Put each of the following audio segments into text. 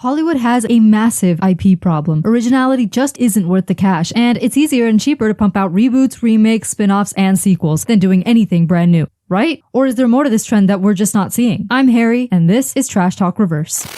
Hollywood has a massive IP problem. Originality just isn't worth the cash, and it's easier and cheaper to pump out reboots, remakes, spin-offs, and sequels than doing anything brand new, right? Or is there more to this trend that we're just not seeing? I'm Harry, and this is Trash Talk Reverse.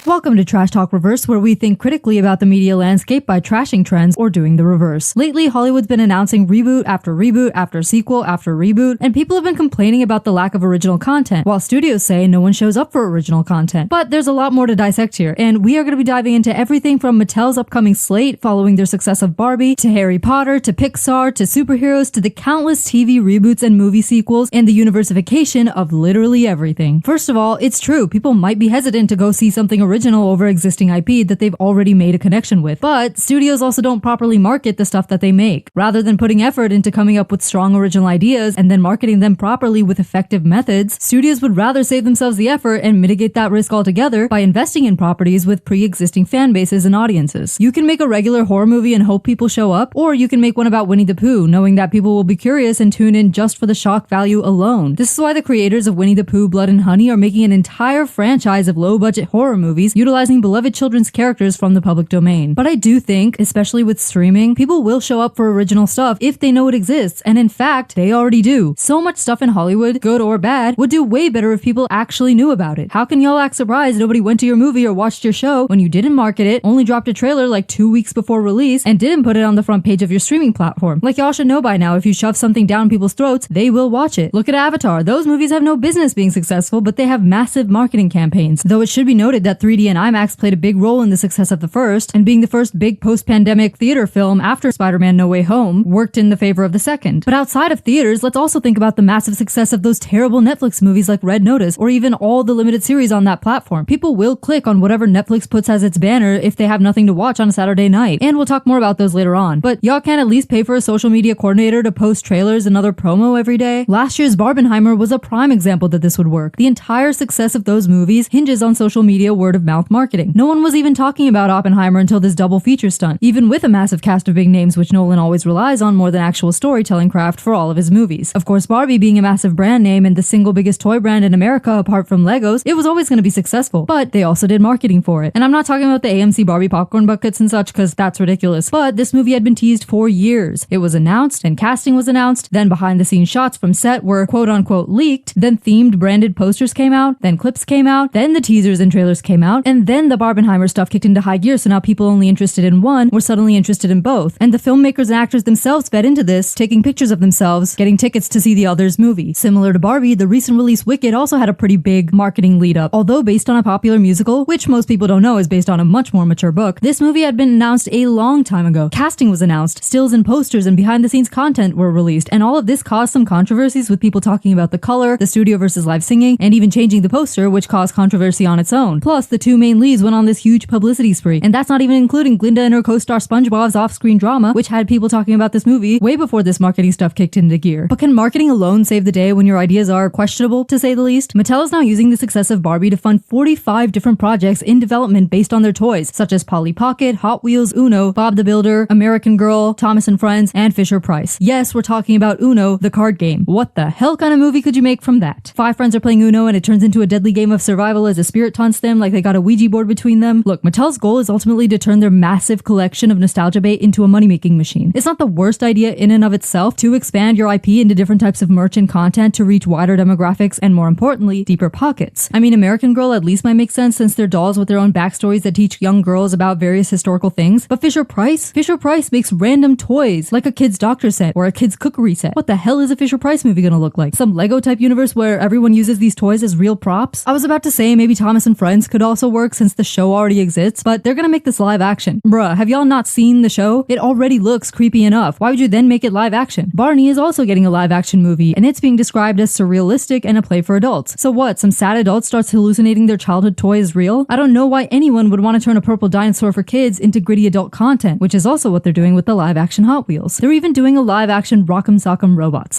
Welcome to Trash Talk Reverse, where we think critically about the media landscape by trashing trends or doing the reverse. Lately, Hollywood's been announcing reboot after sequel after reboot, and people have been complaining about the lack of original content, while studios say no one shows up for original content. But there's a lot more to dissect here, and we are going to be diving into everything from Mattel's upcoming slate following their success of Barbie, to Harry Potter, to Pixar, to superheroes, to the countless TV reboots and movie sequels, and the universification of literally everything. First of all, it's true, people might be hesitant to go see something original over existing IP that they've already made a connection with, but studios also don't properly market the stuff that they make. Rather than putting effort into coming up with strong original ideas and then marketing them properly with effective methods, studios would rather save themselves the effort and mitigate that risk altogether by investing in properties with pre-existing fan bases and audiences. You can make a regular horror movie and hope people show up, or you can make one about Winnie the Pooh, knowing that people will be curious and tune in just for the shock value alone. This is why the creators of Winnie the Pooh, Blood and Honey are making an entire franchise of low-budget horror movies utilizing beloved children's characters from the public domain. But I do think, especially with streaming, people will show up for original stuff if they know it exists, and in fact, they already do. So much stuff in Hollywood, good or bad, would do way better if people actually knew about it. How can y'all act surprised nobody went to your movie or watched your show when you didn't market it, only dropped a trailer like 2 weeks before release, and didn't put it on the front page of your streaming platform? Like y'all should know by now, if you shove something down people's throats, they will watch it. Look at Avatar. Those movies have no business being successful, but they have massive marketing campaigns. Though it should be noted that 3D and IMAX played a big role in the success of the first, and being the first big post-pandemic theater film after Spiderman No Way Home worked in the favor of the second. But outside of theaters, let's also think about the massive success of those terrible Netflix movies like Red Notice, or even all the limited series on that platform. People will click on whatever Netflix puts as its banner if they have nothing to watch on a Saturday night, and we'll talk more about those later on. But y'all can't at least pay for a social media coordinator to post trailers and other promo every day? Last year's Barbenheimer was a prime example that this would work. The entire success of those movies hinges on social media word-of-mouth marketing. No one was even talking about Oppenheimer until this double feature stunt, even with a massive cast of big names, which Nolan always relies on more than actual storytelling craft for all of his movies. Of course, Barbie being a massive brand name and the single biggest toy brand in America apart from Legos, it was always going to be successful, but they also did marketing for it. And I'm not talking about the AMC Barbie popcorn buckets and such, because that's ridiculous, but this movie had been teased for years. It was announced, and casting was announced, then behind the scenes shots from set were quote-unquote leaked, then themed branded posters came out, then clips came out, then the teasers and trailers came out, and then the Barbenheimer stuff kicked into high gear, so now people only interested in one were suddenly interested in both. And the filmmakers and actors themselves fed into this, taking pictures of themselves, getting tickets to see the other's movie. Similar to Barbie, the recent release Wicked also had a pretty big marketing lead up. Although based on a popular musical, which most people don't know is based on a much more mature book, this movie had been announced a long time ago. Casting was announced, stills and posters and behind the scenes content were released, and all of this caused some controversies with people talking about the color, the studio versus live singing, and even changing the poster, which caused controversy on its own. Plus, the two main leads went on this huge publicity spree, and that's not even including Glinda and her co-star SpongeBob's off-screen drama, which had people talking about this movie way before this marketing stuff kicked into gear. But can marketing alone save the day when your ideas are questionable, to say the least? Mattel is now using the success of Barbie to fund 45 different projects in development based on their toys, such as Polly Pocket, Hot Wheels, Uno, Bob the Builder, American Girl, Thomas and Friends, and Fisher-Price. Yes, we're talking about Uno, the card game. What the hell kind of movie could you make from that? 5 friends are playing Uno and it turns into a deadly game of survival as a spirit taunts them like they got a Ouija board between them. Look, Mattel's goal is ultimately to turn their massive collection of nostalgia bait into a money-making machine. It's not the worst idea in and of itself to expand your IP into different types of merch and content to reach wider demographics and, more importantly, deeper pockets. I mean, American Girl at least might make sense since they're dolls with their own backstories that teach young girls about various historical things, but Fisher-Price makes random toys like a kid's doctor set or a kid's cookery set. What the hell is a Fisher-Price movie gonna look like? Some Lego type universe where everyone uses these toys as real props? I was about to say maybe Thomas and Friends could also work since the show already exists, but they're gonna make this live action. Bruh, have y'all not seen the show? It already looks creepy enough. Why would you then make it live action? Barney is also getting a live action movie, and it's being described as surrealistic and a play for adults. So what, some sad adult starts hallucinating their childhood toy is real? I don't know why anyone would want to turn a purple dinosaur for kids into gritty adult content, which is also what they're doing with the live action Hot Wheels. They're even doing a live action Rock'em Sock'em Robots.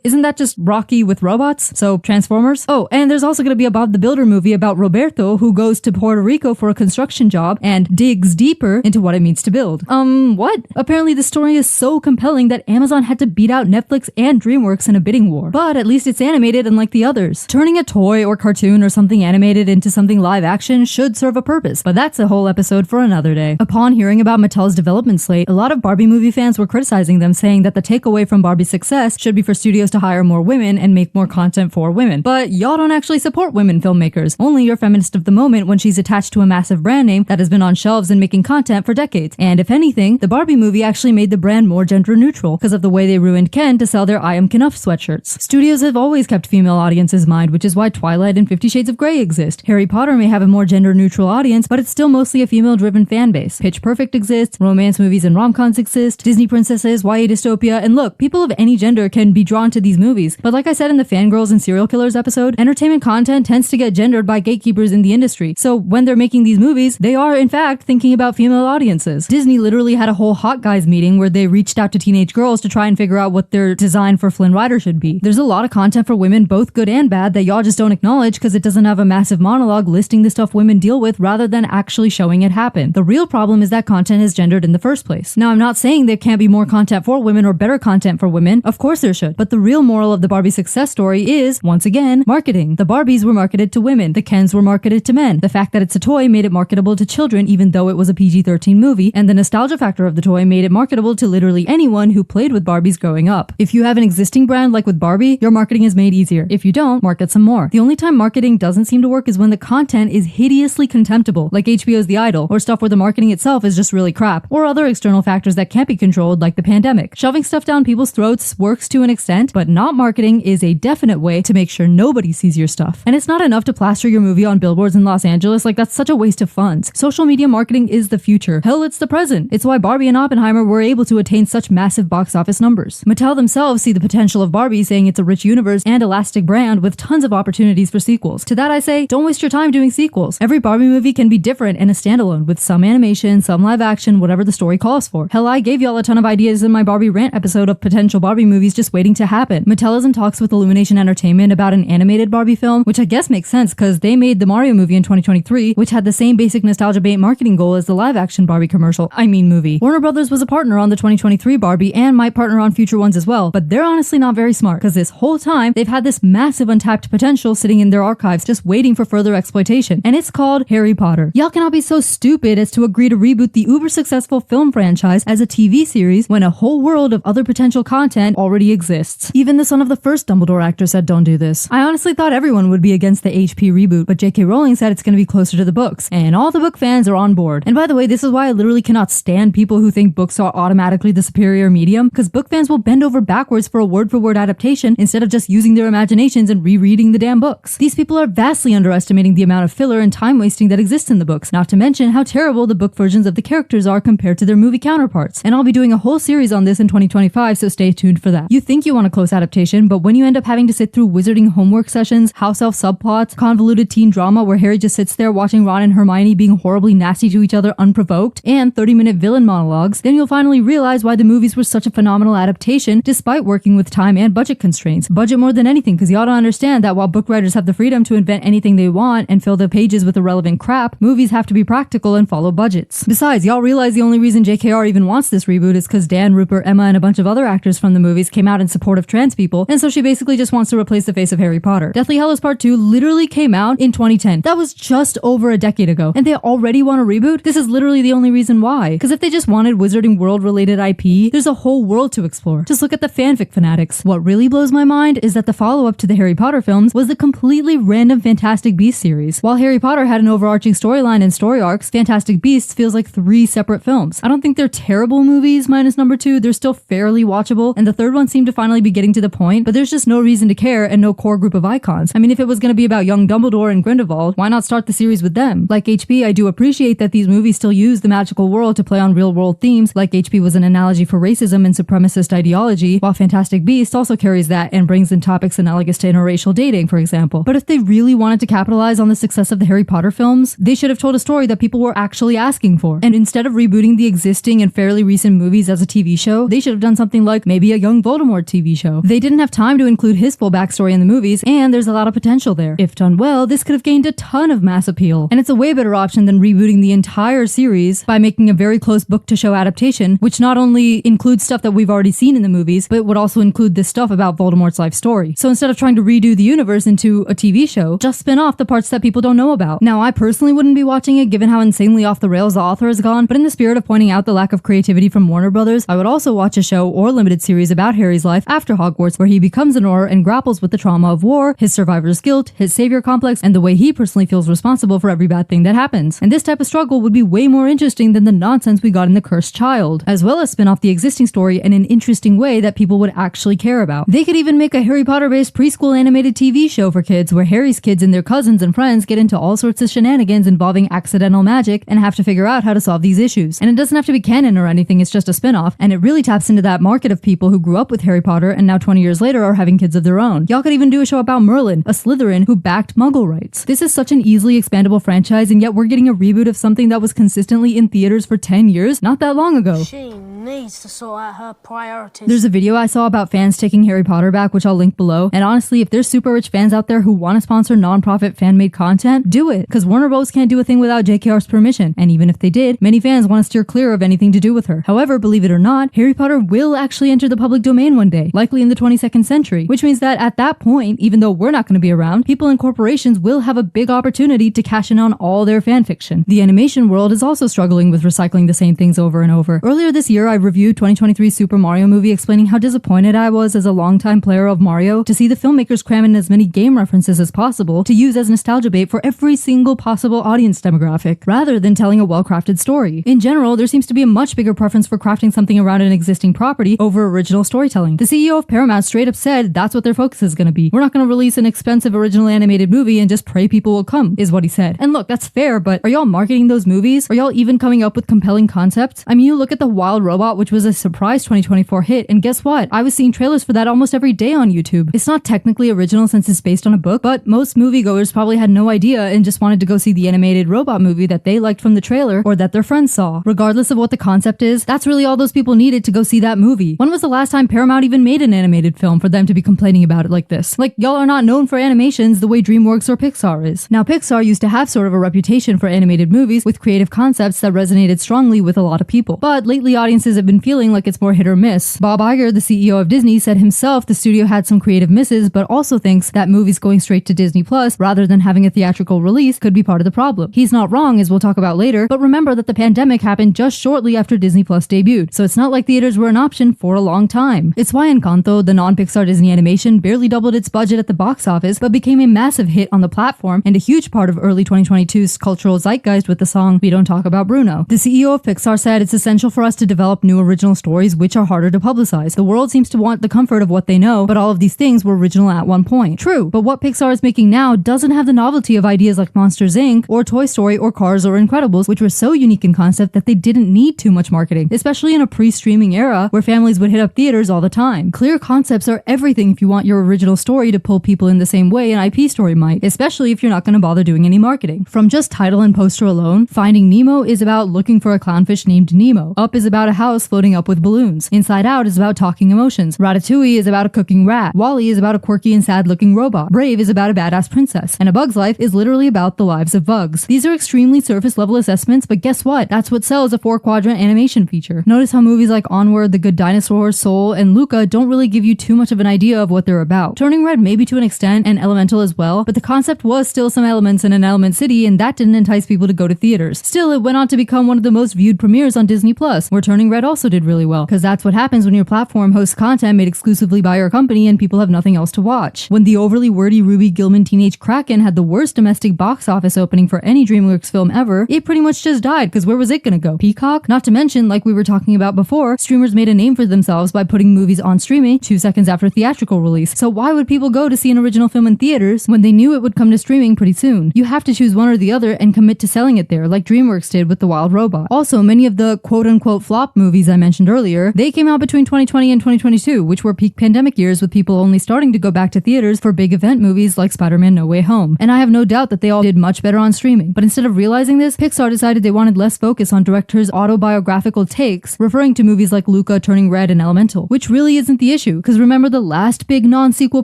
Isn't that just Rocky with robots? So Transformers? Oh, and there's also gonna be a Bob the Builder movie about Roberto who goes to Puerto Rico for a construction job and digs deeper into what it means to build. What? Apparently the story is so compelling that Amazon had to beat out Netflix and DreamWorks in a bidding war. But at least it's animated unlike the others. Turning a toy or cartoon or something animated into something live action should serve a purpose, but that's a whole episode for another day. Upon hearing about Mattel's development slate, a lot of Barbie movie fans were criticizing them, saying that the takeaway from Barbie's success should be for studios to hire more women and make more content for women. But y'all don't actually support women filmmakers. Only your feminist of the moment when she's attached to a massive brand name that has been on shelves and making content for decades. And if anything, the Barbie movie actually made the brand more gender neutral because of the way they ruined Ken to sell their I Am Kenough sweatshirts. Studios have always kept female audiences in mind, which is why Twilight and 50 Shades of Grey exist. Harry Potter may have a more gender neutral audience, but it's still mostly a female driven fan base. Pitch Perfect exists, romance movies and rom-coms exist, Disney princesses, YA dystopia, and look, people of any gender can be drawn to these movies. But like I said in the Fangirls and Serial Killers episode, entertainment content tends to get gendered by gatekeepers in the industry. So when they're making these movies, they are in fact thinking about female audiences. Disney literally had a whole hot guys meeting where they reached out to teenage girls to try and figure out what their design for Flynn Rider should be. There's a lot of content for women, both good and bad, that y'all just don't acknowledge because it doesn't have a massive monologue listing the stuff women deal with rather than actually showing it happen. The real problem is that content is gendered in the first place. Now, I'm not saying there can't be more content for women or better content for women. Of course there should. But the real moral of the Barbie success story is, once again, marketing. The Barbies were marketed to women. The Kens were marketed to men. The fact that it's a toy made it marketable to children even though it was a PG-13 movie, and the nostalgia factor of the toy made it marketable to literally anyone who played with Barbies growing up. If you have an existing brand like with Barbie, your marketing is made easier. If you don't, market some more. The only time marketing doesn't seem to work is when the content is hideously contemptible, like HBO's The Idol, or stuff where the marketing itself is just really crap, or other external factors that can't be controlled like the pandemic. Shoving stuff down people's throats works to an extent, but not marketing is a definite way to make sure nobody sees your stuff. And it's not enough to plaster your movie on billboards in Los Angeles, like that's such a waste of funds. Social media marketing is the future. Hell, it's the present. It's why Barbie and Oppenheimer were able to attain such massive box office numbers. Mattel themselves see the potential of Barbie, saying it's a rich universe and elastic brand with tons of opportunities for sequels. To that I say, don't waste your time doing sequels. Every Barbie movie can be different and a standalone, with some animation, some live action, whatever the story calls for. Hell, I gave y'all a ton of ideas in my Barbie rant episode of potential Barbie movies just waiting to happen. Mattel is in talks with Illumination Entertainment about an animated Barbie film, which I guess makes sense because they made the Mario movie in 2023, which had the same basic nostalgia bait marketing goal as the live action Barbie movie. Warner Brothers was a partner on the 2023 Barbie and might partner on future ones as well, but they're honestly not very smart because this whole time they've had this massive untapped potential sitting in their archives just waiting for further exploitation, and it's called Harry Potter. Y'all cannot be so stupid as to agree to reboot the uber successful film franchise as a TV series when a whole world of other potential content already exists. Even the son of the first Dumbledore actor said don't do this. I honestly thought everyone would be against the HP reboot, but J.K. Rowling said it's going to be closer to the books, and all the book fans are on board. And by the way, this is why I literally cannot stand people who think books are automatically the superior medium, because book fans will bend over backwards for a word-for-word adaptation instead of just using their imaginations and rereading the damn books. These people are vastly underestimating the amount of filler and time wasting that exists in the books, not to mention how terrible the book versions of the characters are compared to their movie counterparts. And I'll be doing a whole series on this in 2025, so stay tuned for that. You think you want a close adaptation, but when you end up having to sit through wizarding homework sessions, house elf subplots, convoluted teen drama where Harry just sits there watching Ron and Hermione being horribly nasty to each other unprovoked, and 30-minute villain monologues, then you'll finally realize why the movies were such a phenomenal adaptation despite working with time and budget constraints. Budget more than anything, because y'all don't understand that while book writers have the freedom to invent anything they want and fill the pages with irrelevant crap, movies have to be practical and follow budgets. Besides, y'all realize the only reason JKR even wants this reboot is because Dan, Rupert, Emma, and a bunch of other actors from the movies came out in support of trans people, and so she basically just wants to replace the face of Harry Potter. Deathly Hallows Part 2 literally came out in 2010. That was just over a decade ago, and they already want a reboot? This is literally the only reason why. Because if they just wanted Wizarding World related IP, there's a whole world to explore. Just look at the fanfic fanatics. What really blows my mind is that the follow-up to the Harry Potter films was the completely random Fantastic Beasts series. While Harry Potter had an overarching storyline and story arcs, Fantastic Beasts feels like 3 separate films. I don't think they're terrible movies, minus number 2. They're still fairly watchable, and the third one seemed to finally be getting to the point, but there's just no reason to care and no core group of icons. I mean, if it was going to be about young Dumbledore and Grindelwald, why not start the series with them? Like HP, I do appreciate that these movies still use the magical world to play on real-world themes, like HP was an analogy for racism and supremacist ideology, while Fantastic Beasts also carries that and brings in topics analogous to interracial dating, for example. But if they really wanted to capitalize on the success of the Harry Potter films, they should have told a story that people were actually asking for. And instead of rebooting the existing and fairly recent movies as a TV show, they should have done something like maybe a young Voldemort TV show. They didn't have time to include his full backstory in the movies, and there's a lot of potential there. If done well, this could have gained a ton of mass appeal. And it's a way better option than rebooting the entire series by making a very close book-to-show adaptation, which not only includes stuff that we've already seen in the movies, but would also include this stuff about Voldemort's life story. So instead of trying to redo the universe into a TV show, just spin off the parts that people don't know about. Now, I personally wouldn't be watching it given how insanely off the rails the author has gone, but in the spirit of pointing out the lack of creativity from Warner Brothers, I would also watch a show or limited series about Harry's life after Hogwarts, where he becomes an Auror and grapples with the trauma of war, his survivor's guilt, his savior complex, and the way he personally feels responsible for every bad thing that happens. And this type of struggle would be way more interesting than the nonsense we got in The Cursed Child, as well as spin off the existing story in an interesting way that people would actually care about. They could even make a Harry Potter-based preschool animated TV show for kids where Harry's kids and their cousins and friends get into all sorts of shenanigans involving accidental magic and have to figure out how to solve these issues. And it doesn't have to be canon or anything, it's just a spin-off, and it really taps into that market of people who grew up with Harry Potter and now 20 years later are having kids of their own. Y'all could even do a show about Merlin, a Slytherin who backed Muggle rights. This is such an easily expandable franchise, and yet we're getting a reboot of something that was consistently in theaters for 10 years not that long ago. She needs to sort out her priorities. There's a video I saw about fans taking Harry Potter back, which I'll link below, and honestly, if there's super rich fans out there who want to sponsor non-profit fan-made content, do it, because Warner Bros. Can't do a thing without JKR's permission, and even if they did, many fans want to steer clear of anything to do with her. However, believe it or not, Harry Potter will actually enter the public domain one day, likely in the 22nd century, which means that at that point, even though we're not going to be around, people and corporations will have a big opportunity to cash in on all their fanfiction. The animation world is also struggling with recycling the same things over and over. Earlier this year, I reviewed 2023's Super Mario movie, explaining how disappointed I was as a longtime player of Mario to see the filmmakers cram in as many game references as possible to use as nostalgia bait for every single possible audience demographic, rather than telling a well-crafted story. In general, there seems to be a much bigger preference for crafting something around an existing property over original storytelling. The CEO of Paramount straight up said that's what their focus is going to be. We're not going to release an expensive original animated movie and just pray people will come, is what he said. And look, that's fair, but are y'all marketing those movies? Are y'all even coming up with compelling concepts? I mean, you look at The Wild Robot, which was a surprise 2024 hit, and guess what? I was seeing trailers for that almost every day on YouTube. It's not technically original since it's based on a book, but most moviegoers probably had no idea and just wanted to go see the animated robot movie that they liked from the trailer or that their friends saw. Regardless of what the concept is, that's really all those people needed to go see that movie. When was the last time Paramount even made an animated film for them to be complaining about it like this? Like, y'all are not known for animations the way DreamWorks or Pixar is. Now, Pixar used to have sort of a reputation for animated movies with creative concepts that resonated strongly with a lot of people, but lately audiences have been feeling like it's more hit or miss. Bob Iger, the CEO of Disney, said himself the studio had some creative misses, but also thinks that movies going straight to Disney Plus rather than having a theatrical release could be part of the problem. He's not wrong, as we'll talk about later, but remember that the pandemic happened just shortly after Disney Plus debuted, so it's not like theaters were an option for a long time. It's why Encanto, the non-Pixar Disney animation, barely doubled its budget at the box office, but became a massive hit on the platform and a huge part of early 2022's cultural zeitgeist with the song We Don't Talk About Bruno. The CEO of Pixar said it's essential for us to develop new original stories which are harder to publicize. The world seems to want the comfort of what they know, but all of these things were original at one point. True, but what Pixar is making now doesn't have the novelty of ideas like Monsters Inc. or Toy Story or Cars or Incredibles, which were so unique in concept that they didn't need too much marketing, especially in a pre-streaming era where families would hit up theaters all the time. Clear concepts are everything if you want your original story to pull people in the same way an IP story might, especially if you're not going to bother doing any marketing. From just title and poster alone, Finding Nemo is about looking for a clownfish named Nemo. Up is about a house floating up with balloons. Inside Out is about talking emotions. Ratatouille is about a cooking rat. WALL-E is about a quirky and sad-looking robot. Brave is about a badass princess. And A Bug's Life is literally about the lives of bugs. These are extremely surface-level assessments, but guess what? That's what sells a 4-quadrant animation feature. Notice how movies like Onward, The Good Dinosaur, Soul, and Luca don't really give you too much of an idea of what they're about. Turning Red maybe to an extent, and Elemental as well, but the concept was still some elements in an element city, and that didn't entice people to go to theaters. Still, it went on to become one of the most viewed premieres on Disney Plus, where Turning Red also did really well, because that's what happens when your platform hosts content made exclusively by your company and people have nothing else to watch. When the overly wordy Ruby Gillman Teenage Kraken had the worst domestic box office opening for any DreamWorks film ever, it pretty much just died, because where was it gonna go? Peacock? Not to mention, like we were talking about before, streamers made a name for themselves by putting movies on streaming 2 seconds after theatrical release. So why would people go to see an original film in theaters when they knew it would come to streaming pretty soon? You have to choose one or the other and commit to selling it there, like DreamWorks did with The Wild Robot. Also, many of the quote-unquote flop movies I mentioned earlier, they came out between 2020 and 2022, which were peak pandemic years with people only starting to go back to theaters for big event movies like Spiderman No Way Home. And I have no doubt that they all did much better on streaming. But instead of realizing this, Pixar decided they wanted less focus on directors' autobiographical takes, referring to movies like Luca, Turning Red, and Elemental, which really isn't the issue, because remember the last big non-sequel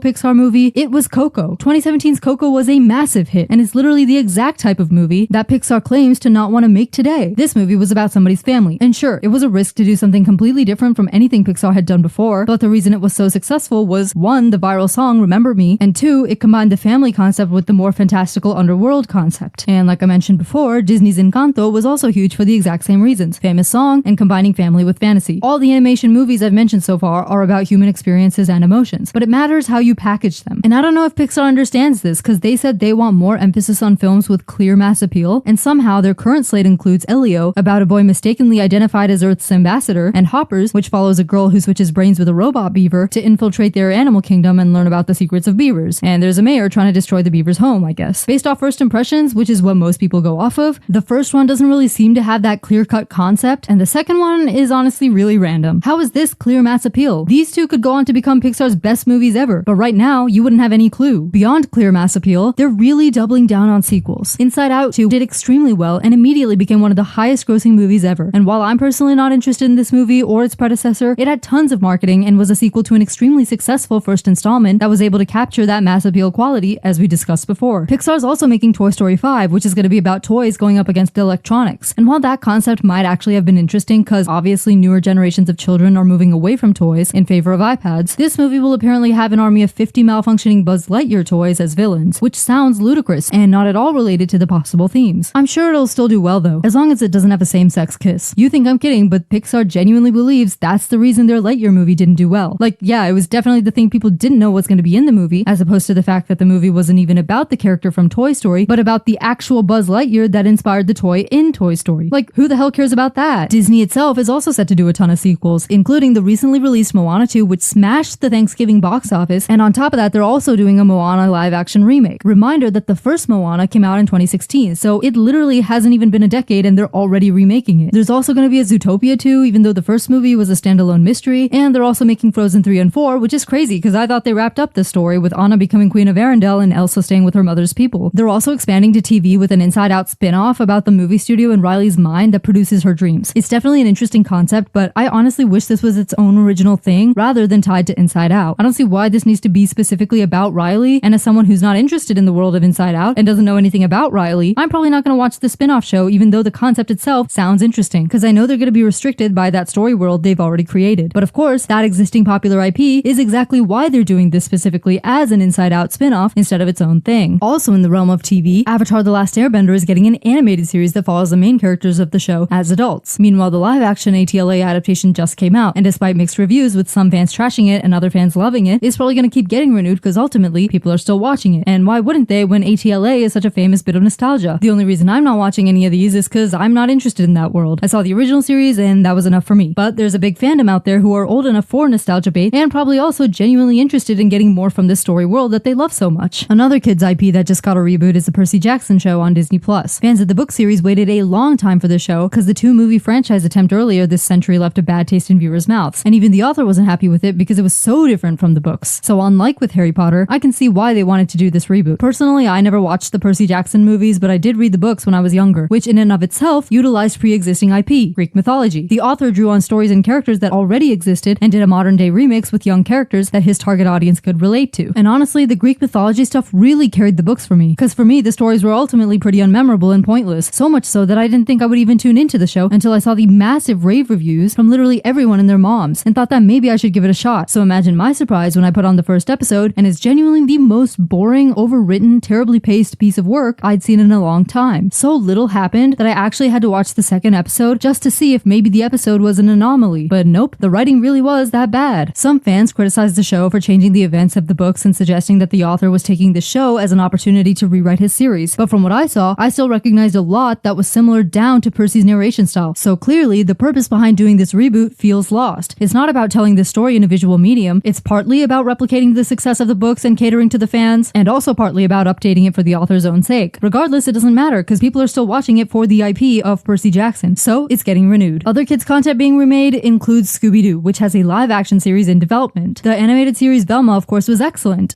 Pixar movie? It was Coco. 2017's Coco was a massive hit, and is it's literally the exact type of movie that Pixar claims to not want to make today. This movie was about somebody's family, and sure, it was a risk to do something completely different from anything Pixar had done before, but the reason it was so successful was 1, the viral song Remember Me, and 2, it combined the family concept with the more fantastical underworld concept. And like I mentioned before, Disney's Encanto was also huge for the exact same reasons: famous song and combining family with fantasy. All the animation movies I've mentioned so far are about human experiences and emotions, but it matters how you package them. And I don't know if Pixar understands this, because they said they want more emphasis on films with clear mass appeal, and somehow their current slate includes Elio, about a boy mistakenly identified as Earth's ambassador, and Hoppers, which follows a girl who switches brains with a robot beaver to infiltrate their animal kingdom and learn about the secrets of beavers. And there's a mayor trying to destroy the beaver's home, I guess. Based off first impressions, which is what most people go off of, the first one doesn't really seem to have that clear-cut concept, and the second one is honestly really random. How is this clear mass appeal? These two could go on to become Pixar's best movies ever, but right now, you wouldn't have any clue. Beyond clear mass appeal, they're really doubling down on sequels. Inside Out 2 did extremely well and immediately became one of the highest grossing movies ever. And while I'm personally not interested in this movie or its predecessor, it had tons of marketing and was a sequel to an extremely successful first installment that was able to capture that mass appeal quality, as we discussed before. Pixar's also making Toy Story 5, which is going to be about toys going up against electronics. And while that concept might actually have been interesting, because obviously newer generations of children are moving away from toys in favor of iPads, this movie will apparently have an army of 50 malfunctioning Buzz Lightyear toys as villains, which sounds ludicrous and not at all related to the possible themes. I'm sure it'll still do well though, as long as it doesn't have a same-sex kiss. You think I'm kidding, but Pixar genuinely believes that's the reason their Lightyear movie didn't do well. Like, yeah, it was definitely the thing people didn't know was going to be in the movie, as opposed to the fact that the movie wasn't even about the character from Toy Story, but about the actual Buzz Lightyear that inspired the toy in Toy Story. Like, who the hell cares about that? Disney itself is also set to do a ton of sequels, including the recently released Moana 2, which smashed the Thanksgiving box office, and on top of that, they're also doing a Moana live-action remake. Reminder that the first Moana came out in 2016, so it literally hasn't even been a decade and they're already remaking it. There's also going to be a Zootopia 2, even though the first movie was a standalone mystery, and they're also making Frozen 3 and 4, which is crazy because I thought they wrapped up this story with Anna becoming Queen of Arendelle and Elsa staying with her mother's people. They're also expanding to TV with an Inside Out spin-off about the movie studio in Riley's mind that produces her dreams. It's definitely an interesting concept, but I honestly wish this was its own original thing rather than tied to Inside Out. I don't see why this needs to be specifically about Riley, and as someone who's not interested in the world of Inside Out and doesn't know anything about Riley, I'm probably not going to watch the spin-off show even though the concept itself sounds interesting, because I know they're going to be restricted by that story world they've already created. But of course, that existing popular IP is exactly why they're doing this specifically as an Inside Out spin-off instead of its own thing. Also in the realm of TV, Avatar: The Last Airbender is getting an animated series that follows the main characters of the show as adults. Meanwhile, the live-action ATLA adaptation just came out, and despite mixed reviews with some fans trashing it and other fans loving it, it's probably going to keep getting renewed because ultimately people are still watching it. And why wouldn't they when ATLA is such a famous bit of nostalgia? The only reason I'm not watching any of these is because I'm not interested in that world. I saw the original series and that was enough for me. But there's a big fandom out there who are old enough for nostalgia bait and probably also genuinely interested in getting more from this story world that they love so much. Another kids IP that just got a reboot is the Percy Jackson show on Disney+. Fans of the book series waited a long time for the show because the 2-movie franchise attempt earlier this century left a bad taste in viewers' mouths, and even the author wasn't happy with it because it was so different from the books. So unlike with Harry Potter, I can see why they wanted to do this reboot. Personally, I never watched the Percy Jackson movies, but I did read the books when I was younger, which in and of itself utilized pre-existing IP, Greek mythology. The author drew on stories and characters that already existed and did a modern-day remix with young characters that his target audience could relate to. And honestly, the Greek mythology stuff really carried the books for me, because for me, the stories were ultimately pretty unmemorable and pointless, so much so that I didn't think I would even tune into the show until I saw the massive rave reviews from literally everyone and their moms, and thought that maybe I should give it a shot. So imagine my surprise when I put on the first episode, and it's genuinely the most boring, overwritten, terribly paced piece of work I'd seen in a long time. So little happened that I actually had to watch the second episode just to see if maybe the episode was an anomaly. But nope, the writing really was that bad. Some fans criticized the show for changing the events of the books and suggesting that the author was taking the show as an opportunity to rewrite his series. But from what I saw, I still recognized a lot that was similar down to Percy's narration style. So clearly, the purpose behind doing this reboot feels lost. It's not about telling this story in a visual medium. It's partly about replicating the success of the books and catering to the fans, and also partly about updating it for the author's own sake. Regardless, it doesn't matter because people are still watching it for the IP of Percy Jackson, so it's getting renewed. Other kids' content being remade includes Scooby-Doo, which has a live-action series in development. The animated series Velma, of course, was excellent.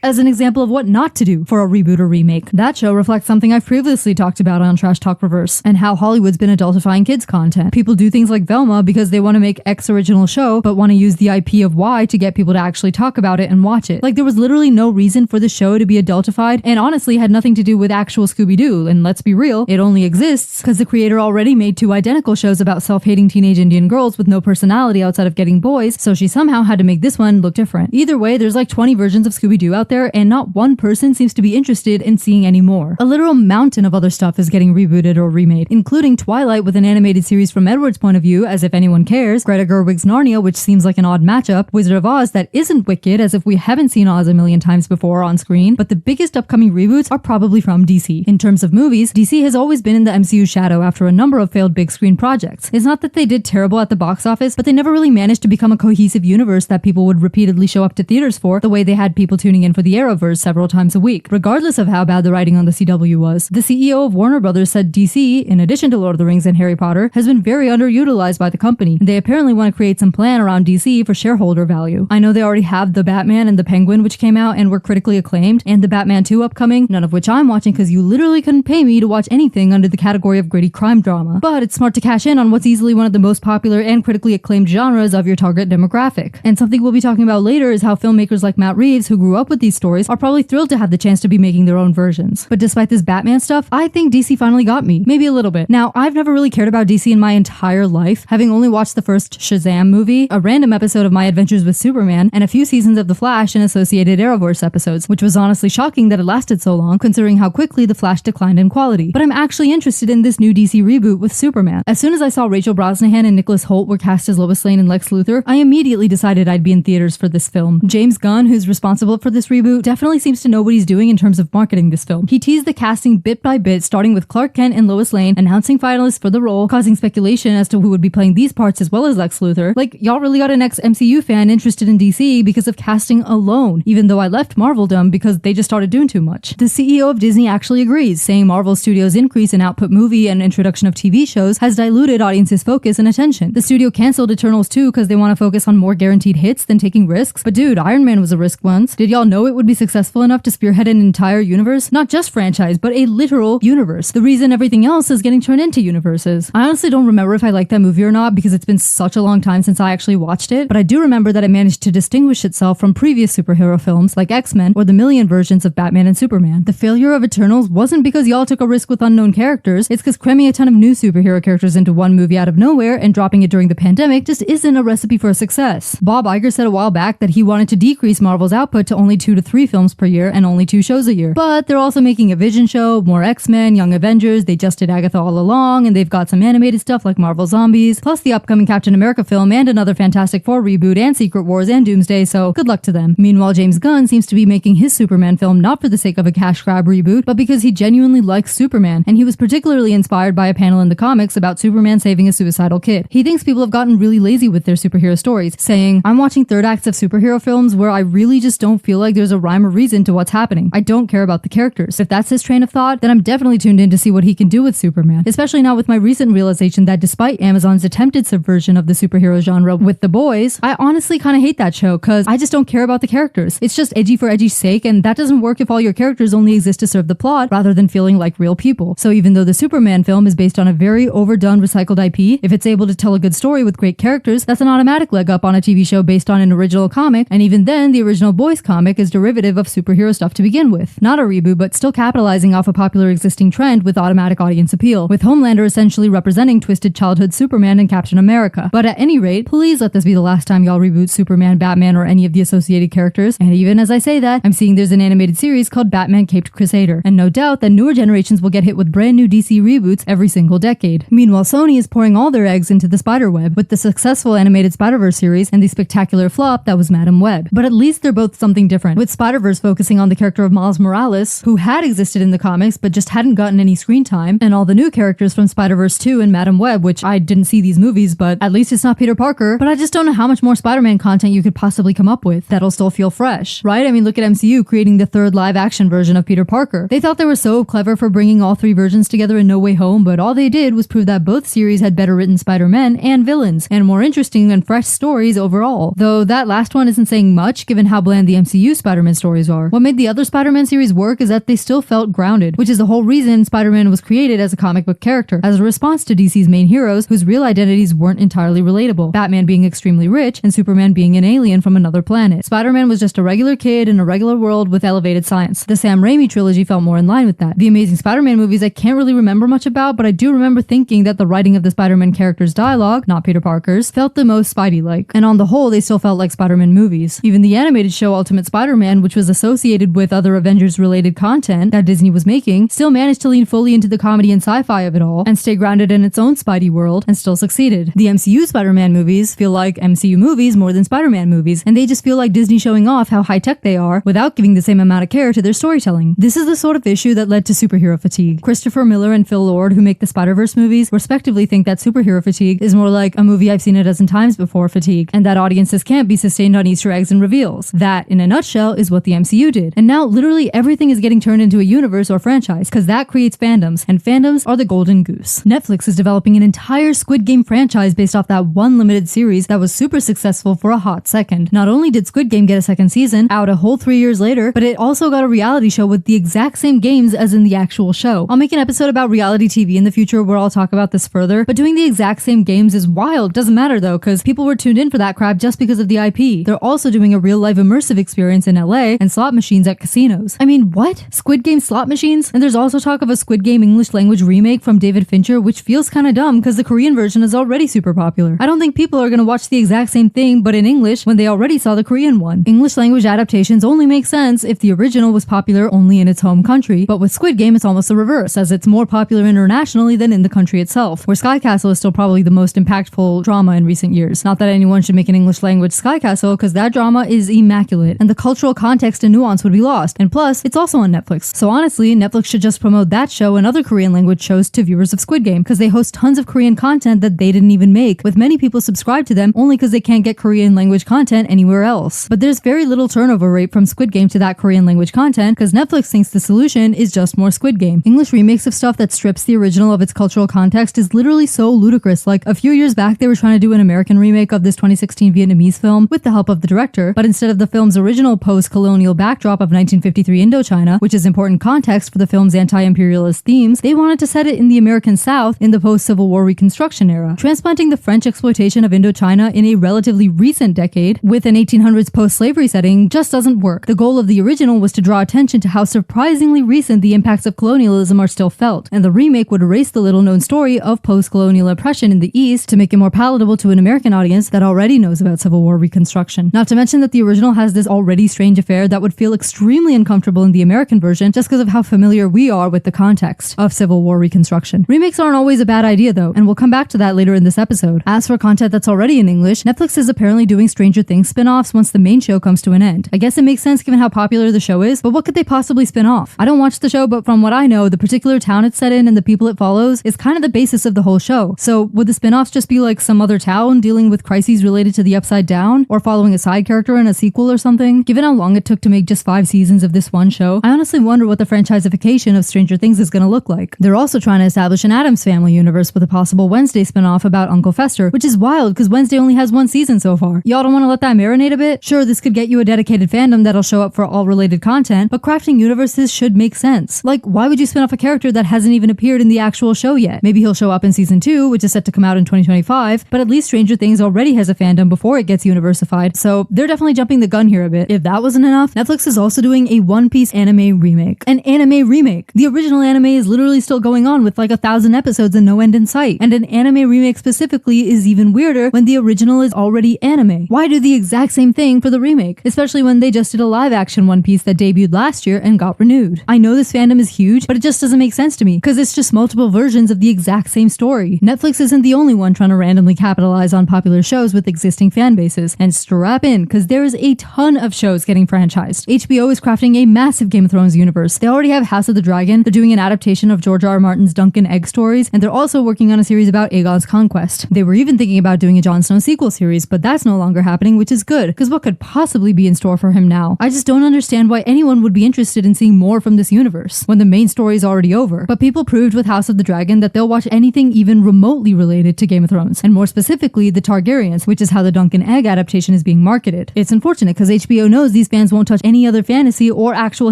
as an example of what not to do for a reboot or remake. That show reflects something I've previously talked about on Trash Talk Reverse, and how Hollywood's been adultifying kids content. People do things like Velma because they want to make X original show, but want to use the IP of Y to get people to actually talk about it and watch it. Like, there was literally no reason for the show to be adultified, and honestly had nothing to do with actual Scooby-Doo, and let's be real, it only exists because the creator already made 2 identical shows about self-hating teenage Indian girls with no personality outside of getting boys, so she somehow had to make this one look different. Either way, there's like 20 versions of Scooby-Doo out there, and not one person seems to be interested in seeing any more. A literal mountain of other stuff is getting rebooted or remade, including Twilight with an animated series from Edward's point of view, as if anyone cares, Greta Gerwig's Narnia, which seems like an odd matchup, Wizard of Oz that isn't Wicked, as if we haven't seen Oz a million times before on screen, but the biggest upcoming reboots are probably from DC. In terms of movies, DC has always been in the MCU's shadow after a number of failed big screen projects. It's not that they did terrible at the box office, but they never really managed to become a cohesive universe that people would repeatedly show up to theaters for, the way they had people tuning in for the Arrowverse several times a week. Regardless of how bad the writing on the CW was, the CEO of Warner Brothers said DC, in addition to Lord of the Rings and Harry Potter, has been very underutilized by the company. They apparently want to create some plan around DC for shareholder value. I know they already have The Batman and The Penguin, which came out and were critically acclaimed, and The Batman 2 upcoming, none of which I'm watching because you literally couldn't pay me to watch anything under the category of gritty crime drama. But it's smart to cash in on what's easily one of the most popular and critically acclaimed genres of your target demographic. And something we'll be talking about later is how filmmakers like Matt Reeves, who grew up with these stories, are probably thrilled to have the chance to be making their own versions. But despite this Batman stuff, I think DC finally got me. Maybe a little bit. Now, I've never really cared about DC in my entire life, having only watched the first Shazam movie, a random episode of My Adventures with Superman, and a few seasons of The Flash and associated Arrowverse episodes, which was honestly shocking that it lasted so long, considering how quickly The Flash declined in quality. But I'm actually interested in this new DC reboot with Superman. As soon as I saw Rachel Brosnahan and Nicholas Hoult were cast as Lois Lane and Lex Luthor, I immediately decided I'd be in theaters for this film. James Gunn, who's responsible for this reboot, definitely seems to know what he's doing in terms of marketing this film. He teased the casting bit by bit, starting with Clark Kent and Lois Lane, announcing finalists for the role, causing speculation as to who would be playing these parts as well as Lex Luthor. Like, y'all really got an ex-MCU fan interested in DC because of casting alone, even though I left Marveldom because they just started doing too much. The CEO of Disney actually agrees, saying Marvel Studios' increase in output movie and introduction of TV shows has diluted audiences' focus and attention. The studio canceled Eternals 2 because they want to focus on more guaranteed hits than taking risks. But dude, Iron Man was a risk once. Did y'all know it would be successful enough to spearhead an entire universe? Not just franchise, but a literal universe. The reason everything else is getting turned into universes. I honestly don't remember if I liked that movie or not because it's been such a long time since I actually watched it, but I do remember that it managed to distinguish itself from previous superhero films like X-Men or the million versions of Batman and Superman. The failure of Eternals wasn't because y'all took a risk with unknown characters, it's because cramming a ton of new superhero characters into one movie out of nowhere and dropping it during the pandemic just isn't a recipe for success. Bob Iger said a while back that he wanted to decrease Marvel's output to only 2 to 3 films per year and only 2 shows a year. But they're also making a Vision show, more X-Men, Young Avengers, they just did Agatha All Along, and they've got some animated stuff like Marvel Zombies, plus the upcoming Captain America film and another Fantastic Four reboot and Secret Wars and Doomsday, so good luck to them. Meanwhile, James Gunn seems to be making his Superman film not for the sake of a cash grab reboot, but because he genuinely likes Superman, and he was particularly inspired by a panel in the comics about Superman saving a suicidal kid. He thinks people have gotten really lazy with their superhero stories, saying, "I'm watching third acts of superhero films where I really just don't feel like there's a rhyme or reason to what's happening. I don't care about the characters." If that's his train of thought, then I'm definitely tuned in to see what he can do with Superman, especially now with my recent realization that despite Amazon's attempted subversion of the superhero genre with The Boys, I honestly kind of hate that show because I just don't care about the characters. It's just edgy for edgy's sake, and that doesn't work if all your characters only exist to serve the plot rather than feeling like real people. So even though the Superman film is based on a very overdone recycled IP, if it's able to tell a good story with great characters, that's an automatic leg up on a TV show based on an original comic, and even then, the original Boys comic is derivative of superhero stuff to begin with. Not a reboot, but still capitalizing off a popular existing trend with automatic audience appeal, with Homelander essentially representing twisted childhood Superman and Captain America. But at any rate, please let this be the last time y'all reboot Superman, Batman, or any of the associated characters. And even as I say that, I'm seeing there's an animated series called Batman Caped Crusader, and no doubt that newer generations will get hit with brand new DC reboots every single decade. Meanwhile, Sony is pouring all their eggs into the Spider-Web, with the successful animated Spider-Verse series and the spectacular flop that was Madam Web. But at least they're both something different, with Spider-Verse focusing on the character of Miles Morales, who had existed in the comics but just hadn't gotten any screen time, and all the new characters from Spider-Verse 2 and Madam Web, which I didn't see these movies, but at least it's not Peter Parker. But I just don't know how much more Spider-Man content you could possibly come up with that'll still feel fresh, right? I mean, look at MCU creating the third live-action version of Peter Parker. They thought they were so clever for bringing all 3 versions together in No Way Home, but all they did was prove that both series had better written Spider-Men and villains, and more interesting and fresh stories overall. Though that last one isn't saying much given how bland the MCU Spider-Man stories are. What made the other Spider-Man series work is that they still felt grounded, which is the whole reason Spider-Man was created as a comic book character, as a response to DC's main heroes whose real identities weren't entirely relatable. Batman being extremely rich and Superman being an alien from another planet. Spider-Man was just a regular kid in a regular world with elevated science. The Sam Raimi trilogy felt more in line with that. The Amazing Spider-Man movies I can't really remember much about, but I do remember thinking that the writing of the Spider-Man characters' dialogue, not Peter Parker's, felt the most Spidey-like. And on the whole, they still felt like Spider-Man movies. Even the animated show Ultimate Spider-Man, which was associated with other Avengers-related content that Disney was making, still managed to lean fully into the comedy and sci-fi of it all, and stay grounded in its own Spidey world, and still succeeded. The MCU Spider-Man movies feel like MCU movies more than Spider-Man movies, and they just feel like Disney showing off how high-tech they are without giving the same amount of care to their storytelling. This is the sort of issue that led to superhero fatigue. Christopher Miller and Phil Lord, who make the Spider-Verse movies, respectively think that superhero fatigue is more like a movie I've seen a dozen times before fatigue, and that audiences can't be sustained on Easter eggs and reveals. That, in a nutshell, is what the MCU did. And now literally everything is getting turned into a universe or franchise, because that creates fandoms, and fandoms are the golden goose. Netflix is developing an entire Squid Game franchise based off that one limited series that was super successful for a hot second. Not only did Squid Game get a second season, out a whole 3 years later, but it also got a reality show with the exact same games as in the actual show. I'll make an episode about reality TV in the future where I'll talk about this further, but doing the exact same games is wild. Doesn't matter though, because people were tuned in for that crap just because of the IP. They're also doing a real-life immersive experience in LA and slot machines at casinos. I mean, what? Squid Game slot machines? And there's also talk of a Squid Game English language remake from David Fincher, which feels kinda dumb because the Korean version is already super popular. I don't think people are gonna watch the exact same thing but in English when they already saw the Korean one. English language adaptations only make sense if the original was popular only in its home country, but with Squid Game it's almost the reverse, as it's more popular internationally than in the country itself, where Sky Castle is still probably the most impactful drama in recent years. Not that anyone should make an English language Sky Castle, because that drama is immaculate, and the cultural context and nuance would be lost, and plus, it's also on Netflix. So honestly, Netflix should just promote that show and other Korean language shows to viewers of Squid Game, because they host tons of Korean content that they didn't even make, with many people subscribed to them only because they can't get Korean language content anywhere else. But there's very little turnover rate from Squid Game to that Korean language content, because Netflix thinks the solution is just more Squid Game. English remakes of stuff that strips the original of its cultural context is literally so ludicrous. Like, a few years back they were trying to do an American remake of this 2016 Vietnamese film with the help of the director, but instead of the film's original post-colonial backdrop of 1953 Indochina, which is important context for the film's anti-imperialist themes, they wanted to set it in the American South in the post-Civil War Reconstruction era. Transplanting the French exploitation of Indochina in a relatively recent decade with an 1800s post-slavery setting just doesn't work. The goal of the original was to draw attention to how surprisingly recent the impacts of colonialism are still felt, and the remake would erase the little-known story of post-colonial oppression in the East to make it more palatable to an American audience that already knows about Civil War Reconstruction. Not to mention that the original has this already strange affair that would feel extremely uncomfortable in the American version just because of how familiar we are with the context of Civil War Reconstruction. Remakes aren't always a bad idea though, and we'll come back to that later in this episode. As for content that's already in English, Netflix is apparently doing Stranger Things spin-offs once the main show comes to an end. I guess it makes sense given how popular the show is, but what could they possibly spin off? I don't watch the show, but from what I know, the particular town it's set in and the people it follows is kind of the basis of the whole show. So would the spin-offs just be like some other town dealing with crises related to the Upside Down, or following a side character in a sequel or something? Given how long it took to make just 5 seasons of this one show, I honestly wonder what the franchiseification of Stranger Things is gonna look like. They're also trying to establish an Addams Family universe with a possible Wednesday spin-off about Uncle Fester, which is wild because Wednesday only has 1 season so far. Y'all don't want to let that marinate a bit? Sure, this could get you a dedicated fandom that'll show up for all related content, but crafting universes should make sense. Like, why would you spin off a character that hasn't even appeared in the actual show yet? Maybe he'll show up in season 2, which is set to come out in 2025, but at least Stranger Things already has a fandom before it gets universified, so they're definitely jumping the gun here a bit. If that wasn't enough, Netflix is also doing a One Piece anime remake. An anime remake! The original anime is literally still going on with like 1,000 episodes and no end in sight, and an anime remake specifically is even weirder when the original is already anime. Why do the exact same thing for the remake? Especially when they just did a live-action One Piece that debuted last year and got renewed. I know this fandom is huge, but it just doesn't make sense to me, because it's just multiple versions of the exact same story. Netflix isn't the only one trying to randomly capitalize on popular shows with existing fan bases, and strap in, because there is a ton of shows getting franchised. HBO is crafting a massive Game of Thrones universe. They already have House of the Dragon, they're doing an adaptation of George R.R. Martin's Dunk and Egg stories, and they're also working on a series about Aegon's conquest. They were even thinking about doing a Jon Snow sequel series, but that's no longer happening, which is good, because what could possibly be in store for him now? I just don't understand why anyone would be interested in seeing more from this universe, when the main story is already over. But people proved with House of the Dragon that they'll watch anything even remotely related to Game of Thrones, and more specifically, the Targaryens, which is how the Dunk and Egg adaptation is being marketed. It's unfortunate, because HBO knows these fans won't touch any other fantasy or actual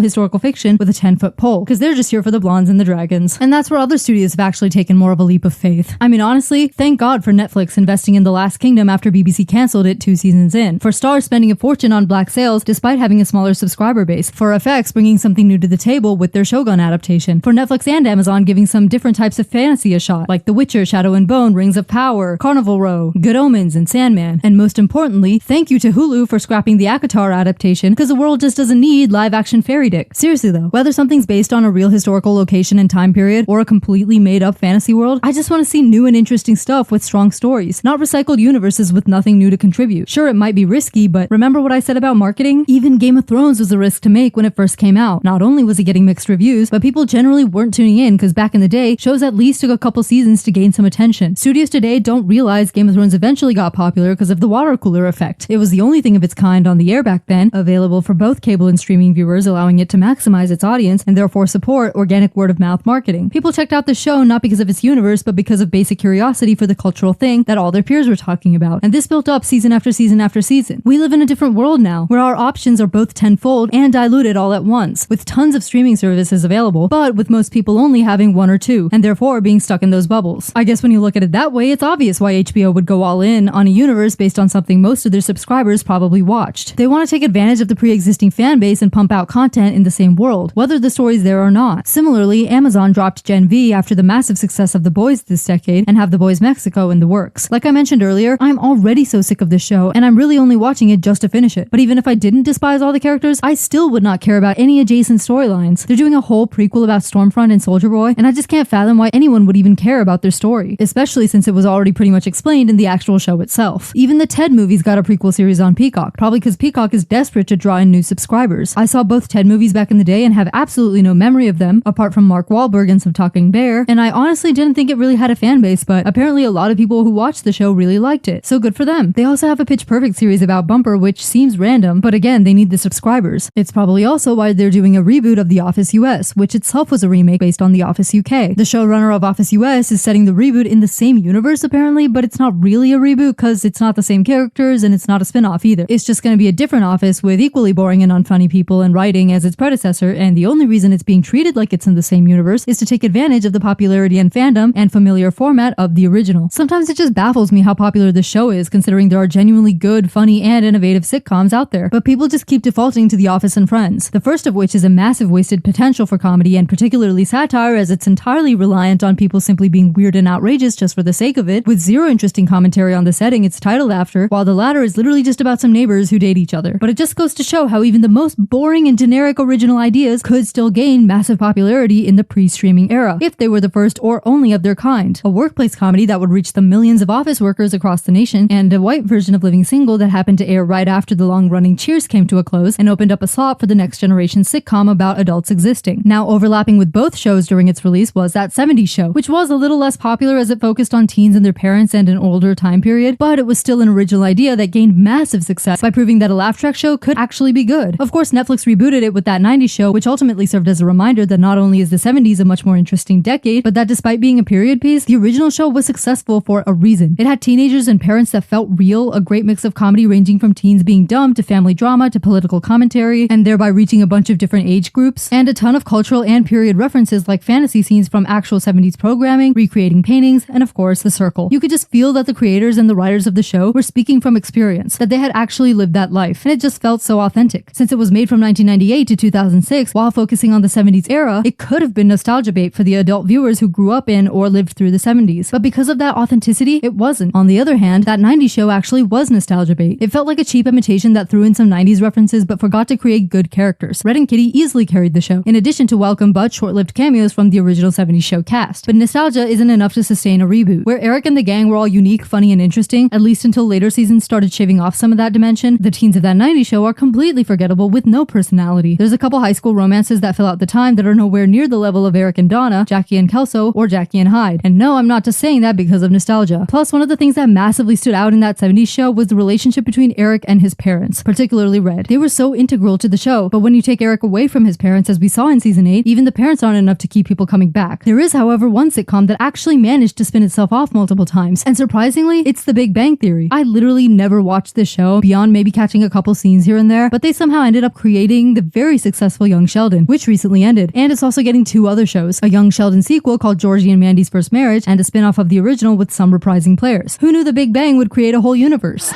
historical fiction with a 10-foot pole, because they're just here for the blondes and the dragons. And that's where other studios have actually taken more of a leap of faith. I mean, honestly, thank God for Netflix investing in The Last Kingdom after BBC cancelled it 2 seasons in. For Starz spending a fortune on black sales despite having a smaller subscriber base. For FX bringing something new to the table with their Shogun adaptation. For Netflix and Amazon giving some different types of fantasy a shot, like The Witcher, Shadow and Bone, Rings of Power, Carnival Row, Good Omens, and Sandman. And most importantly, thank you to Hulu for scrapping the ACOTAR adaptation, because the world just doesn't need live-action fairy dick. Seriously though, whether something's based on a real historical location and time period, or a completely made-up fantasy world, I just want to see new and interesting stuff with strong stories, not recycled universes with nothing new to contribute. Sure, it might be risky, but remember what I said about marketing? Even Game of Thrones was a risk to make when it first came out. Not only was it getting mixed reviews, but people generally weren't tuning in, because back in the day, shows at least took a couple seasons to gain some attention. Studios today don't realize Game of Thrones eventually got popular because of the water cooler effect. It was the only thing of its kind on the air back then, available for both cable and streaming viewers, allowing it to maximize its audience and therefore support organic word-of-mouth marketing. People checked out the show not because of its universe, but because of basic curiosity for the cultural thing that all their peers were talking about. And this built up season after season after season. We live in a different world now, where our options are both tenfold and diluted all at once, with tons of streaming services available, but with most people only having 1 or 2, and therefore being stuck in those bubbles. I guess when you look at it that way, it's obvious why HBO would go all in on a universe based on something most of their subscribers probably watched. They want to take advantage of the pre-existing fan base and pump out content in the same world, whether the story's there or not. Similarly, Amazon dropped Gen V after the massive success of The Boys this decade and have The Boys Mexico in the works. Like I mentioned earlier, I'm already so sick of this show, and I'm really only watching it just to finish it. But even if I didn't despise all the characters, I still would not care about any adjacent storylines. They're doing a whole prequel about Stormfront and Soldier Boy, and I just can't fathom why anyone would even care about their story, especially since it was already pretty much explained in the actual show itself. Even the Ted movies got a prequel series on Peacock, probably because Peacock is desperate to draw in new subscribers. I saw both Ted movies back in the day and have absolutely no memory of them, apart from Mark Wahlberg and some Talking Bear, and I honestly didn't think it really had a fan base, but apparently a lot of people who watched the show really liked it, so good for them. They also have a Pitch Perfect series about Bumper, which seems random, but again, they need the subscribers. It's probably also why they're doing a reboot of The Office US, which itself was a remake based on The Office UK. The showrunner of Office US is setting the reboot in the same universe apparently, but it's not really a reboot because it's not the same characters and it's not a spin-off either. It's just going to be a different Office with equally boring and unfunny people and writing as its predecessor, and the only reason it's being treated like it's in the same universe is to take advantage of the popularity and fandom and familiar format of the original. Sometimes it just baffles me how popular this show is, considering there are genuinely good, funny, and innovative sitcoms out there, but people just keep defaulting to The Office and Friends, the first of which is a massive wasted potential for comedy and particularly satire, as it's entirely reliant on people simply being weird and outrageous just for the sake of it, with zero interesting commentary on the setting it's titled after, while the latter is literally just about some neighbors who date each other. But it just goes to show how even the most boring and generic original ideas could still gain massive popularity in the pre-streaming era, if they were the first or only of their kind. A workplace comedy that would reach the millions of office workers across the nation, and a white version of Living Single that happened to air right after the long-running Cheers came to a close and opened up a slot for the next generation sitcom about adults existing. Now, overlapping with both shows during its release was That 70s Show, which was a little less popular as it focused on teens and their parents and an older time period, but it was still an original idea that gained massive success by proving that a laugh track show could actually be good. Of course, Netflix rebooted it with That 90s Show, which ultimately served as a reminder that not only is the 70s a much more interesting decade, but that despite being a period piece, the original show was successful for a reason. It had teenagers and parents that felt real, a great mix of comedy ranging from teens being dumb to family drama to political commentary, and thereby reaching a bunch of different age groups, and a ton of cultural and period references like fantasy scenes from actual 70s programming, recreating paintings, and of course, The Circle. You could just feel that the creators and the writers of the show were speaking from experience, that they had actually lived that life, and it just felt so authentic. Since it was made from 1998 to 2006, while focusing on the 70s era, it could have been nostalgia bait for the adult viewers who grew up in or lived through the 70s. But because of that authenticity, it wasn't. On the other hand, That 90s Show actually was nostalgia bait. It felt like a cheap imitation that threw in some 90s references but forgot to create good characters. Red and Kitty easily carried the show, in addition to welcome but short-lived cameos from the original 70s show cast. But nostalgia isn't enough to sustain a reboot. Where Eric and the gang were all unique, funny, and interesting, at least until later seasons started shaving off some of that dimension, the teens of That 90s Show are completely forgettable with no personality. There's a couple high school romances that fill out the time that are nowhere near the level of Eric and Donna, Jackie and Kelso, or Jackie and Hyde. And no, I'm not just saying that because of nostalgia. Plus, one of the things that massively stood out in That 70s Show was the relationship between Eric and his parents, particularly Red. They were so integral to the show, but when you take Eric away from his parents, as we saw in season 8, even the parents aren't enough to keep people coming back. There is, however, one sitcom that actually managed to spin itself off multiple times, and surprisingly, it's The Big Bang Theory. I literally never watched this show, beyond maybe catching a couple scenes here here and there, but they somehow ended up creating the very successful Young Sheldon, which recently ended. And it's also getting 2 other shows, a Young Sheldon sequel called Georgie and Mandy's First Marriage, and a spin-off of the original with some reprising players. Who knew the Big Bang would create a whole universe?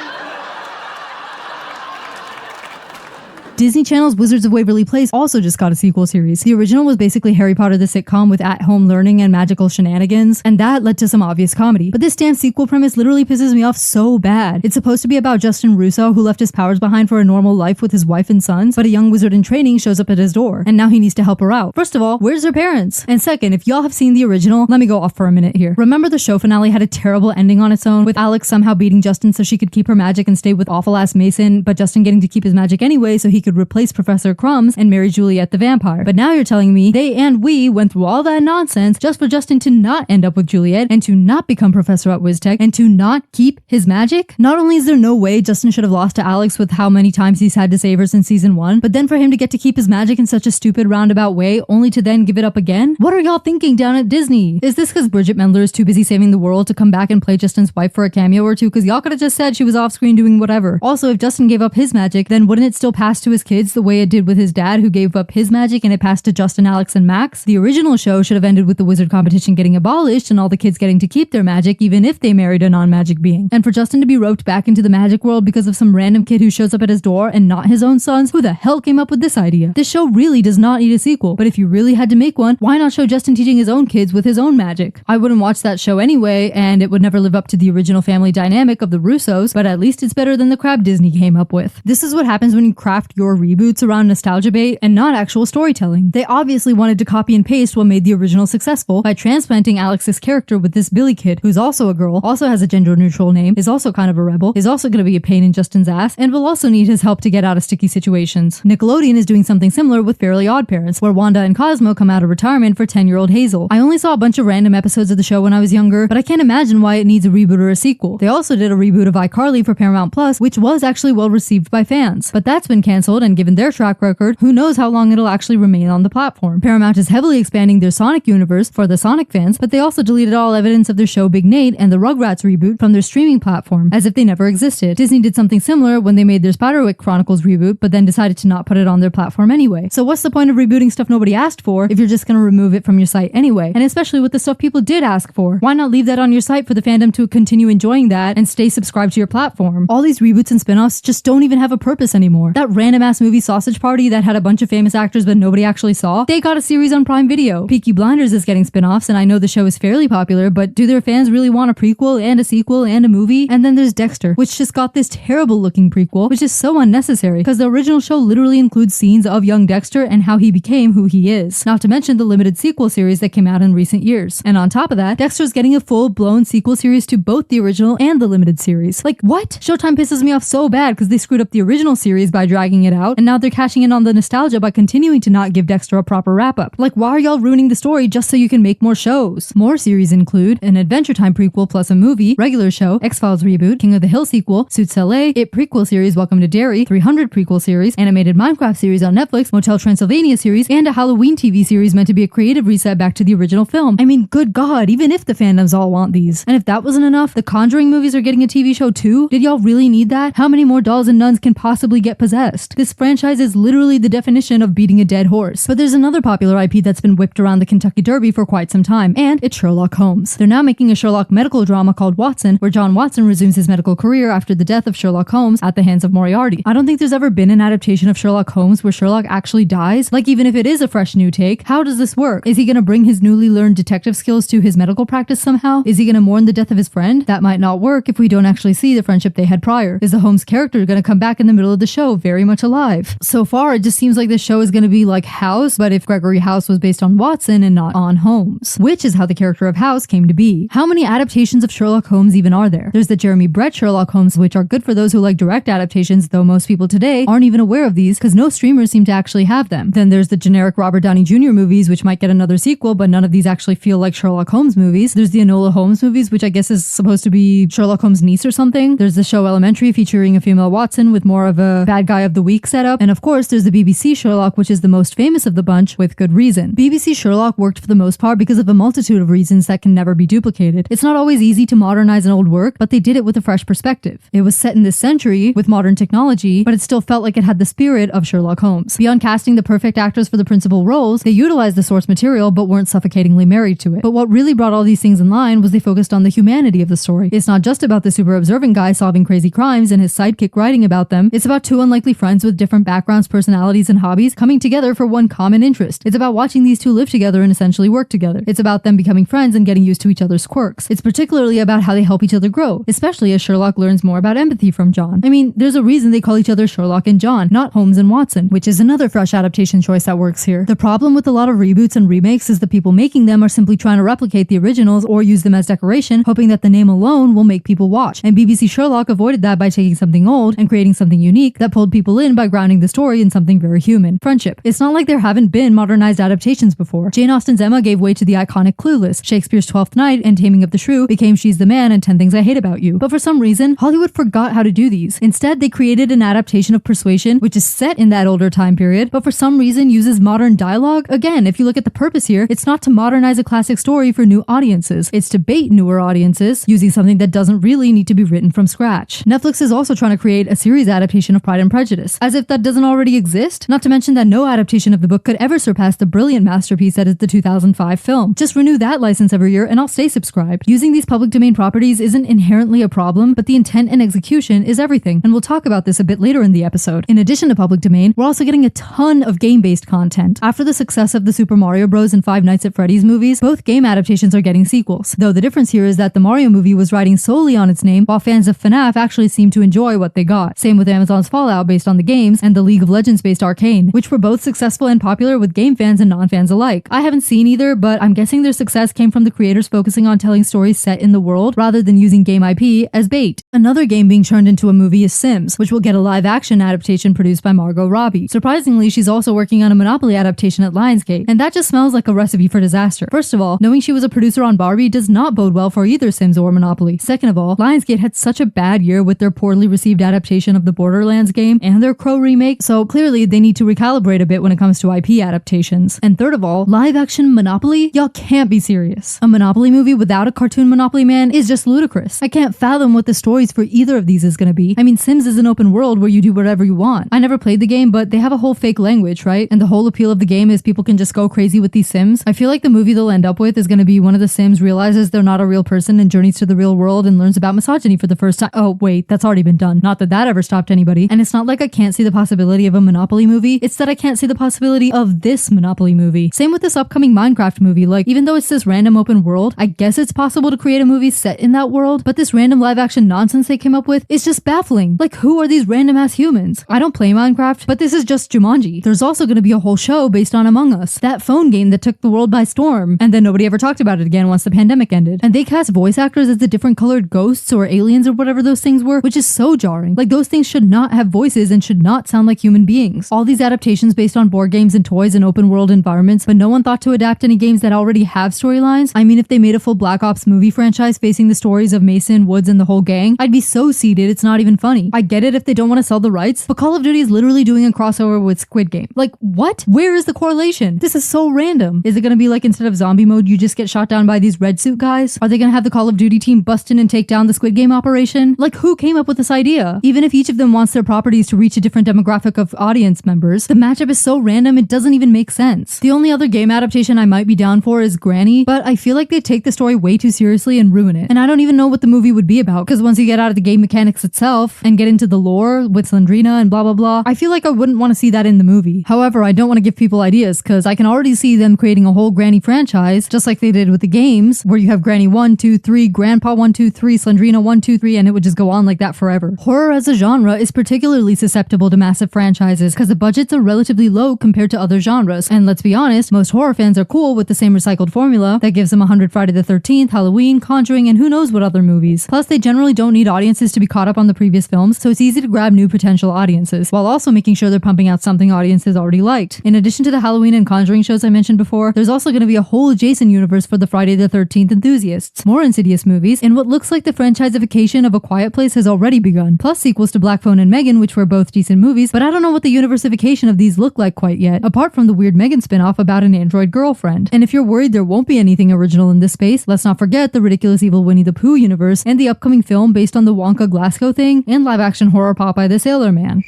Disney Channel's Wizards of Waverly Place also just got a sequel series. The original was basically Harry Potter the sitcom with at-home learning and magical shenanigans, and that led to some obvious comedy. But this damn sequel premise literally pisses me off so bad. It's supposed to be about Justin Russo, who left his powers behind for a normal life with his wife and sons, but a young wizard in training shows up at his door, and now he needs to help her out. First of all, where's her parents? And second, if y'all have seen the original, let me go off for a minute here. Remember the show finale had a terrible ending on its own, with Alex somehow beating Justin so she could keep her magic and stay with awful-ass Mason, but Justin getting to keep his magic anyway so he could replace Professor Crumbs and marry Juliet the vampire. But now you're telling me they and we went through all that nonsense just for Justin to not end up with Juliet and to not become professor at WizTech and to not keep his magic? Not only is there no way Justin should have lost to Alex with how many times he's had to save her since season 1, but then for him to get to keep his magic in such a stupid roundabout way only to then give it up again? What are y'all thinking down at Disney? Is this because Bridget Mendler is too busy saving the world to come back and play Justin's wife for a cameo or two? Because y'all could have just said she was off screen doing whatever. Also, if Justin gave up his magic, then wouldn't it still pass to his kids the way it did with his dad, who gave up his magic and it passed to Justin, Alex, and Max? The original show should have ended with the wizard competition getting abolished and all the kids getting to keep their magic even if they married a non-magic being. And for Justin to be roped back into the magic world because of some random kid who shows up at his door and not his own sons? Who the hell came up with this idea? This show really does not need a sequel, but if you really had to make one, why not show Justin teaching his own kids with his own magic? I wouldn't watch that show anyway, and it would never live up to the original family dynamic of the Russos, but at least it's better than the crap Disney came up with. This is what happens when you craft your reboots around nostalgia bait and not actual storytelling. They obviously wanted to copy and paste what made the original successful by transplanting Alex's character with this Billy kid, who's also a girl, also has a gender-neutral name, is also kind of a rebel, is also going to be a pain in Justin's ass, and will also need his help to get out of sticky situations. Nickelodeon is doing something similar with Fairly Odd Parents, where Wanda and Cosmo come out of retirement for 10-year-old Hazel. I only saw a bunch of random episodes of the show when I was younger, but I can't imagine why it needs a reboot or a sequel. They also did a reboot of iCarly for Paramount Plus, which was actually well received by fans. But that's been cancelled, and given their track record, who knows how long it'll actually remain on the platform. Paramount is heavily expanding their Sonic universe for the Sonic fans, but they also deleted all evidence of their show Big Nate and the Rugrats reboot from their streaming platform, as if they never existed. Disney did something similar when they made their Spiderwick Chronicles reboot, but then decided to not put it on their platform anyway. So what's the point of rebooting stuff nobody asked for if you're just gonna remove it from your site anyway? And especially with the stuff people did ask for. Why not leave that on your site for the fandom to continue enjoying that and stay subscribed to your platform? All these reboots and spin-offs just don't even have a purpose anymore. That random ass movie Sausage Party that had a bunch of famous actors but nobody actually saw, they got a series on Prime Video. Peaky Blinders is getting spin-offs, and I know the show is fairly popular, but do their fans really want a prequel and a sequel and a movie? And then there's Dexter, which just got this terrible looking prequel, which is so unnecessary because the original show literally includes scenes of young Dexter and how he became who he is. Not to mention the limited sequel series that came out in recent years. And on top of that, Dexter's getting a full-blown sequel series to both the original and the limited series. Like, what? Showtime pisses me off so bad because they screwed up the original series by dragging it out, and now they're cashing in on the nostalgia by continuing to not give Dexter a proper wrap-up. Like, why are y'all ruining the story just so you can make more shows? More series include an Adventure Time prequel plus a movie, regular show, X-Files reboot, King of the Hill sequel, Suits LA, It prequel series Welcome to Derry, 300 prequel series, animated Minecraft series on Netflix, Motel Transylvania series, and a Halloween TV series meant to be a creative reset back to the original film. I mean, good God, even if the fandoms all want these. And if that wasn't enough, the Conjuring movies are getting a TV show too? Did y'all really need that? How many more dolls and nuns can possibly get possessed? This franchise is literally the definition of beating a dead horse. But there's another popular IP that's been whipped around the Kentucky Derby for quite some time, and it's Sherlock Holmes. They're now making a Sherlock medical drama called Watson, where John Watson resumes his medical career after the death of Sherlock Holmes at the hands of Moriarty. I don't think there's ever been an adaptation of Sherlock Holmes where Sherlock actually dies. Like, even if it is a fresh new take, how does this work? Is he gonna bring his newly learned detective skills to his medical practice somehow? Is he gonna mourn the death of his friend? That might not work if we don't actually see the friendship they had prior. Is the Holmes character gonna come back in the middle of the show very much alive? So far, it just seems like this show is gonna be like House, but if Gregory House was based on Watson and not on Holmes, which is how the character of House came to be. How many adaptations of Sherlock Holmes even are there? There's the Jeremy Brett Sherlock Holmes, which are good for those who like direct adaptations, though most people today aren't even aware of these because no streamers seem to actually have them. Then there's the generic Robert Downey Jr. movies, which might get another sequel, but none of these actually feel like Sherlock Holmes movies. There's the Enola Holmes movies, which I guess is supposed to be Sherlock Holmes' niece or something. There's the show Elementary featuring a female Watson with more of a bad guy of the week unique setup, and of course there's the BBC Sherlock, which is the most famous of the bunch, with good reason. BBC Sherlock worked for the most part because of a multitude of reasons that can never be duplicated. It's not always easy to modernize an old work, but they did it with a fresh perspective. It was set in this century with modern technology, but it still felt like it had the spirit of Sherlock Holmes. Beyond casting the perfect actors for the principal roles, they utilized the source material but weren't suffocatingly married to it. But what really brought all these things in line was they focused on the humanity of the story. It's not just about the super observant guy solving crazy crimes and his sidekick writing about them. It's about two unlikely friends with different backgrounds, personalities, and hobbies coming together for one common interest. It's about watching these two live together and essentially work together. It's about them becoming friends and getting used to each other's quirks. It's particularly about how they help each other grow, especially as Sherlock learns more about empathy from John. I mean, there's a reason they call each other Sherlock and John, not Holmes and Watson, which is another fresh adaptation choice that works here. The problem with a lot of reboots and remakes is the people making them are simply trying to replicate the originals or use them as decoration, hoping that the name alone will make people watch. And BBC Sherlock avoided that by taking something old and creating something unique that pulled people in by grounding the story in something very human. Friendship. It's not like there haven't been modernized adaptations before. Jane Austen's Emma gave way to the iconic Clueless. Shakespeare's Twelfth Night and Taming of the Shrew became She's the Man and 10 Things I Hate About You. But for some reason, Hollywood forgot how to do these. Instead, they created an adaptation of Persuasion, which is set in that older time period, but for some reason uses modern dialogue. Again, if you look at the purpose here, it's not to modernize a classic story for new audiences. It's to bait newer audiences using something that doesn't really need to be written from scratch. Netflix is also trying to create a series adaptation of Pride and Prejudice, as if that doesn't already exist. Not to mention that no adaptation of the book could ever surpass the brilliant masterpiece that is the 2005 film. Just renew that license every year and I'll stay subscribed. Using these public domain properties isn't inherently a problem, but the intent and execution is everything, and we'll talk about this a bit later in the episode. In addition to public domain, we're also getting a ton of game-based content. After the success of the Super Mario Bros. And Five Nights at Freddy's movies, both game adaptations are getting sequels, though the difference here is that the Mario movie was riding solely on its name, while fans of FNAF actually seem to enjoy what they got. Same with Amazon's Fallout based on the games, and the League of Legends based Arcane, which were both successful and popular with game fans and non-fans alike. I haven't seen either, but I'm guessing their success came from the creators focusing on telling stories set in the world rather than using game IP as bait. Another game being turned into a movie is Sims, which will get a live-action adaptation produced by Margot Robbie. Surprisingly, she's also working on a Monopoly adaptation at Lionsgate, and that just smells like a recipe for disaster. First of all, knowing she was a producer on Barbie does not bode well for either Sims or Monopoly. Second of all, Lionsgate had such a bad year with their poorly received adaptation of the Borderlands game and their Crow remake, so clearly they need to recalibrate a bit when it comes to IP adaptations. And third of all, live-action Monopoly? Y'all can't be serious. A Monopoly movie without a cartoon Monopoly man is just ludicrous. I can't fathom what the stories for either of these is gonna be. I mean, Sims is an open world where you do whatever you want. I never played the game, but they have a whole fake language, right? And the whole appeal of the game is people can just go crazy with these Sims. I feel like the movie they'll end up with is gonna be one of the Sims realizes they're not a real person and journeys to the real world and learns about misogyny for the first time. Oh, wait, that's already been done. Not that that ever stopped anybody. And it's not like I can't see the possibility of a Monopoly movie. It's that I can't see the possibility of this Monopoly movie. Same with this upcoming Minecraft movie. Like, even though it's this random open world, I guess it's possible to create a movie set in that world, but this random live action nonsense they came up with is just baffling. Like, who are these random ass humans? I don't play Minecraft, but this is just Jumanji. There's also going to be a whole show based on Among Us, that phone game that took the world by storm, and then nobody ever talked about it again once the pandemic ended. And they cast voice actors as the different colored ghosts or aliens or whatever those things were, which is so jarring. Like, those things should not have voices and should not sound like human beings. All these adaptations based on board games and toys and open world environments, but no one thought to adapt any games that already have storylines. I mean, if they made a full Black Ops movie franchise facing the stories of Mason, Woods, and the whole gang, I'd be so seated it's not even funny. I get it if they don't want to sell the rights, but Call of Duty is literally doing a crossover with Squid Game. Like, what? Where is the correlation? This is so random. Is it going to be like instead of zombie mode, you just get shot down by these red suit guys? Are they going to have the Call of Duty team bust in and take down the Squid Game operation? Like, who came up with this idea? Even if each of them wants their properties to reach a different demographic of audience members, the matchup is so random it doesn't even make sense. The only other game adaptation I might be down for is Granny, but I feel like they take the story way too seriously and ruin it. And I don't even know what the movie would be about, because once you get out of the game mechanics itself and get into the lore with Slendrina and blah blah blah, I feel like I wouldn't want to see that in the movie. However, I don't want to give people ideas, because I can already see them creating a whole Granny franchise, just like they did with the games, where you have Granny 1, 2, 3, Grandpa 1, 2, 3, Slendrina 1, 2, 3, and it would just go on like that forever. Horror as a genre is particularly susceptible to massive franchises, because the budgets are relatively low compared to other genres, and let's be honest, most horror fans are cool with the same recycled formula that gives them 100 Friday the 13th, Halloween, Conjuring, and who knows what other movies. Plus, they generally don't need audiences to be caught up on the previous films, so it's easy to grab new potential audiences, while also making sure they're pumping out something audiences already liked. In addition to the Halloween and Conjuring shows I mentioned before, there's also going to be a whole adjacent universe for the Friday the 13th enthusiasts, more Insidious movies, and what looks like the franchiseification of A Quiet Place has already begun, plus sequels to Black Phone and Megan, which were both decent recent movies, but I don't know what the universification of these look like quite yet, apart from the weird Megan spin-off about an android girlfriend. And if you're worried there won't be anything original in this space, let's not forget the ridiculous evil Winnie the Pooh universe and the upcoming film based on the Wonka Glasgow thing and live-action horror Popeye the Sailor Man.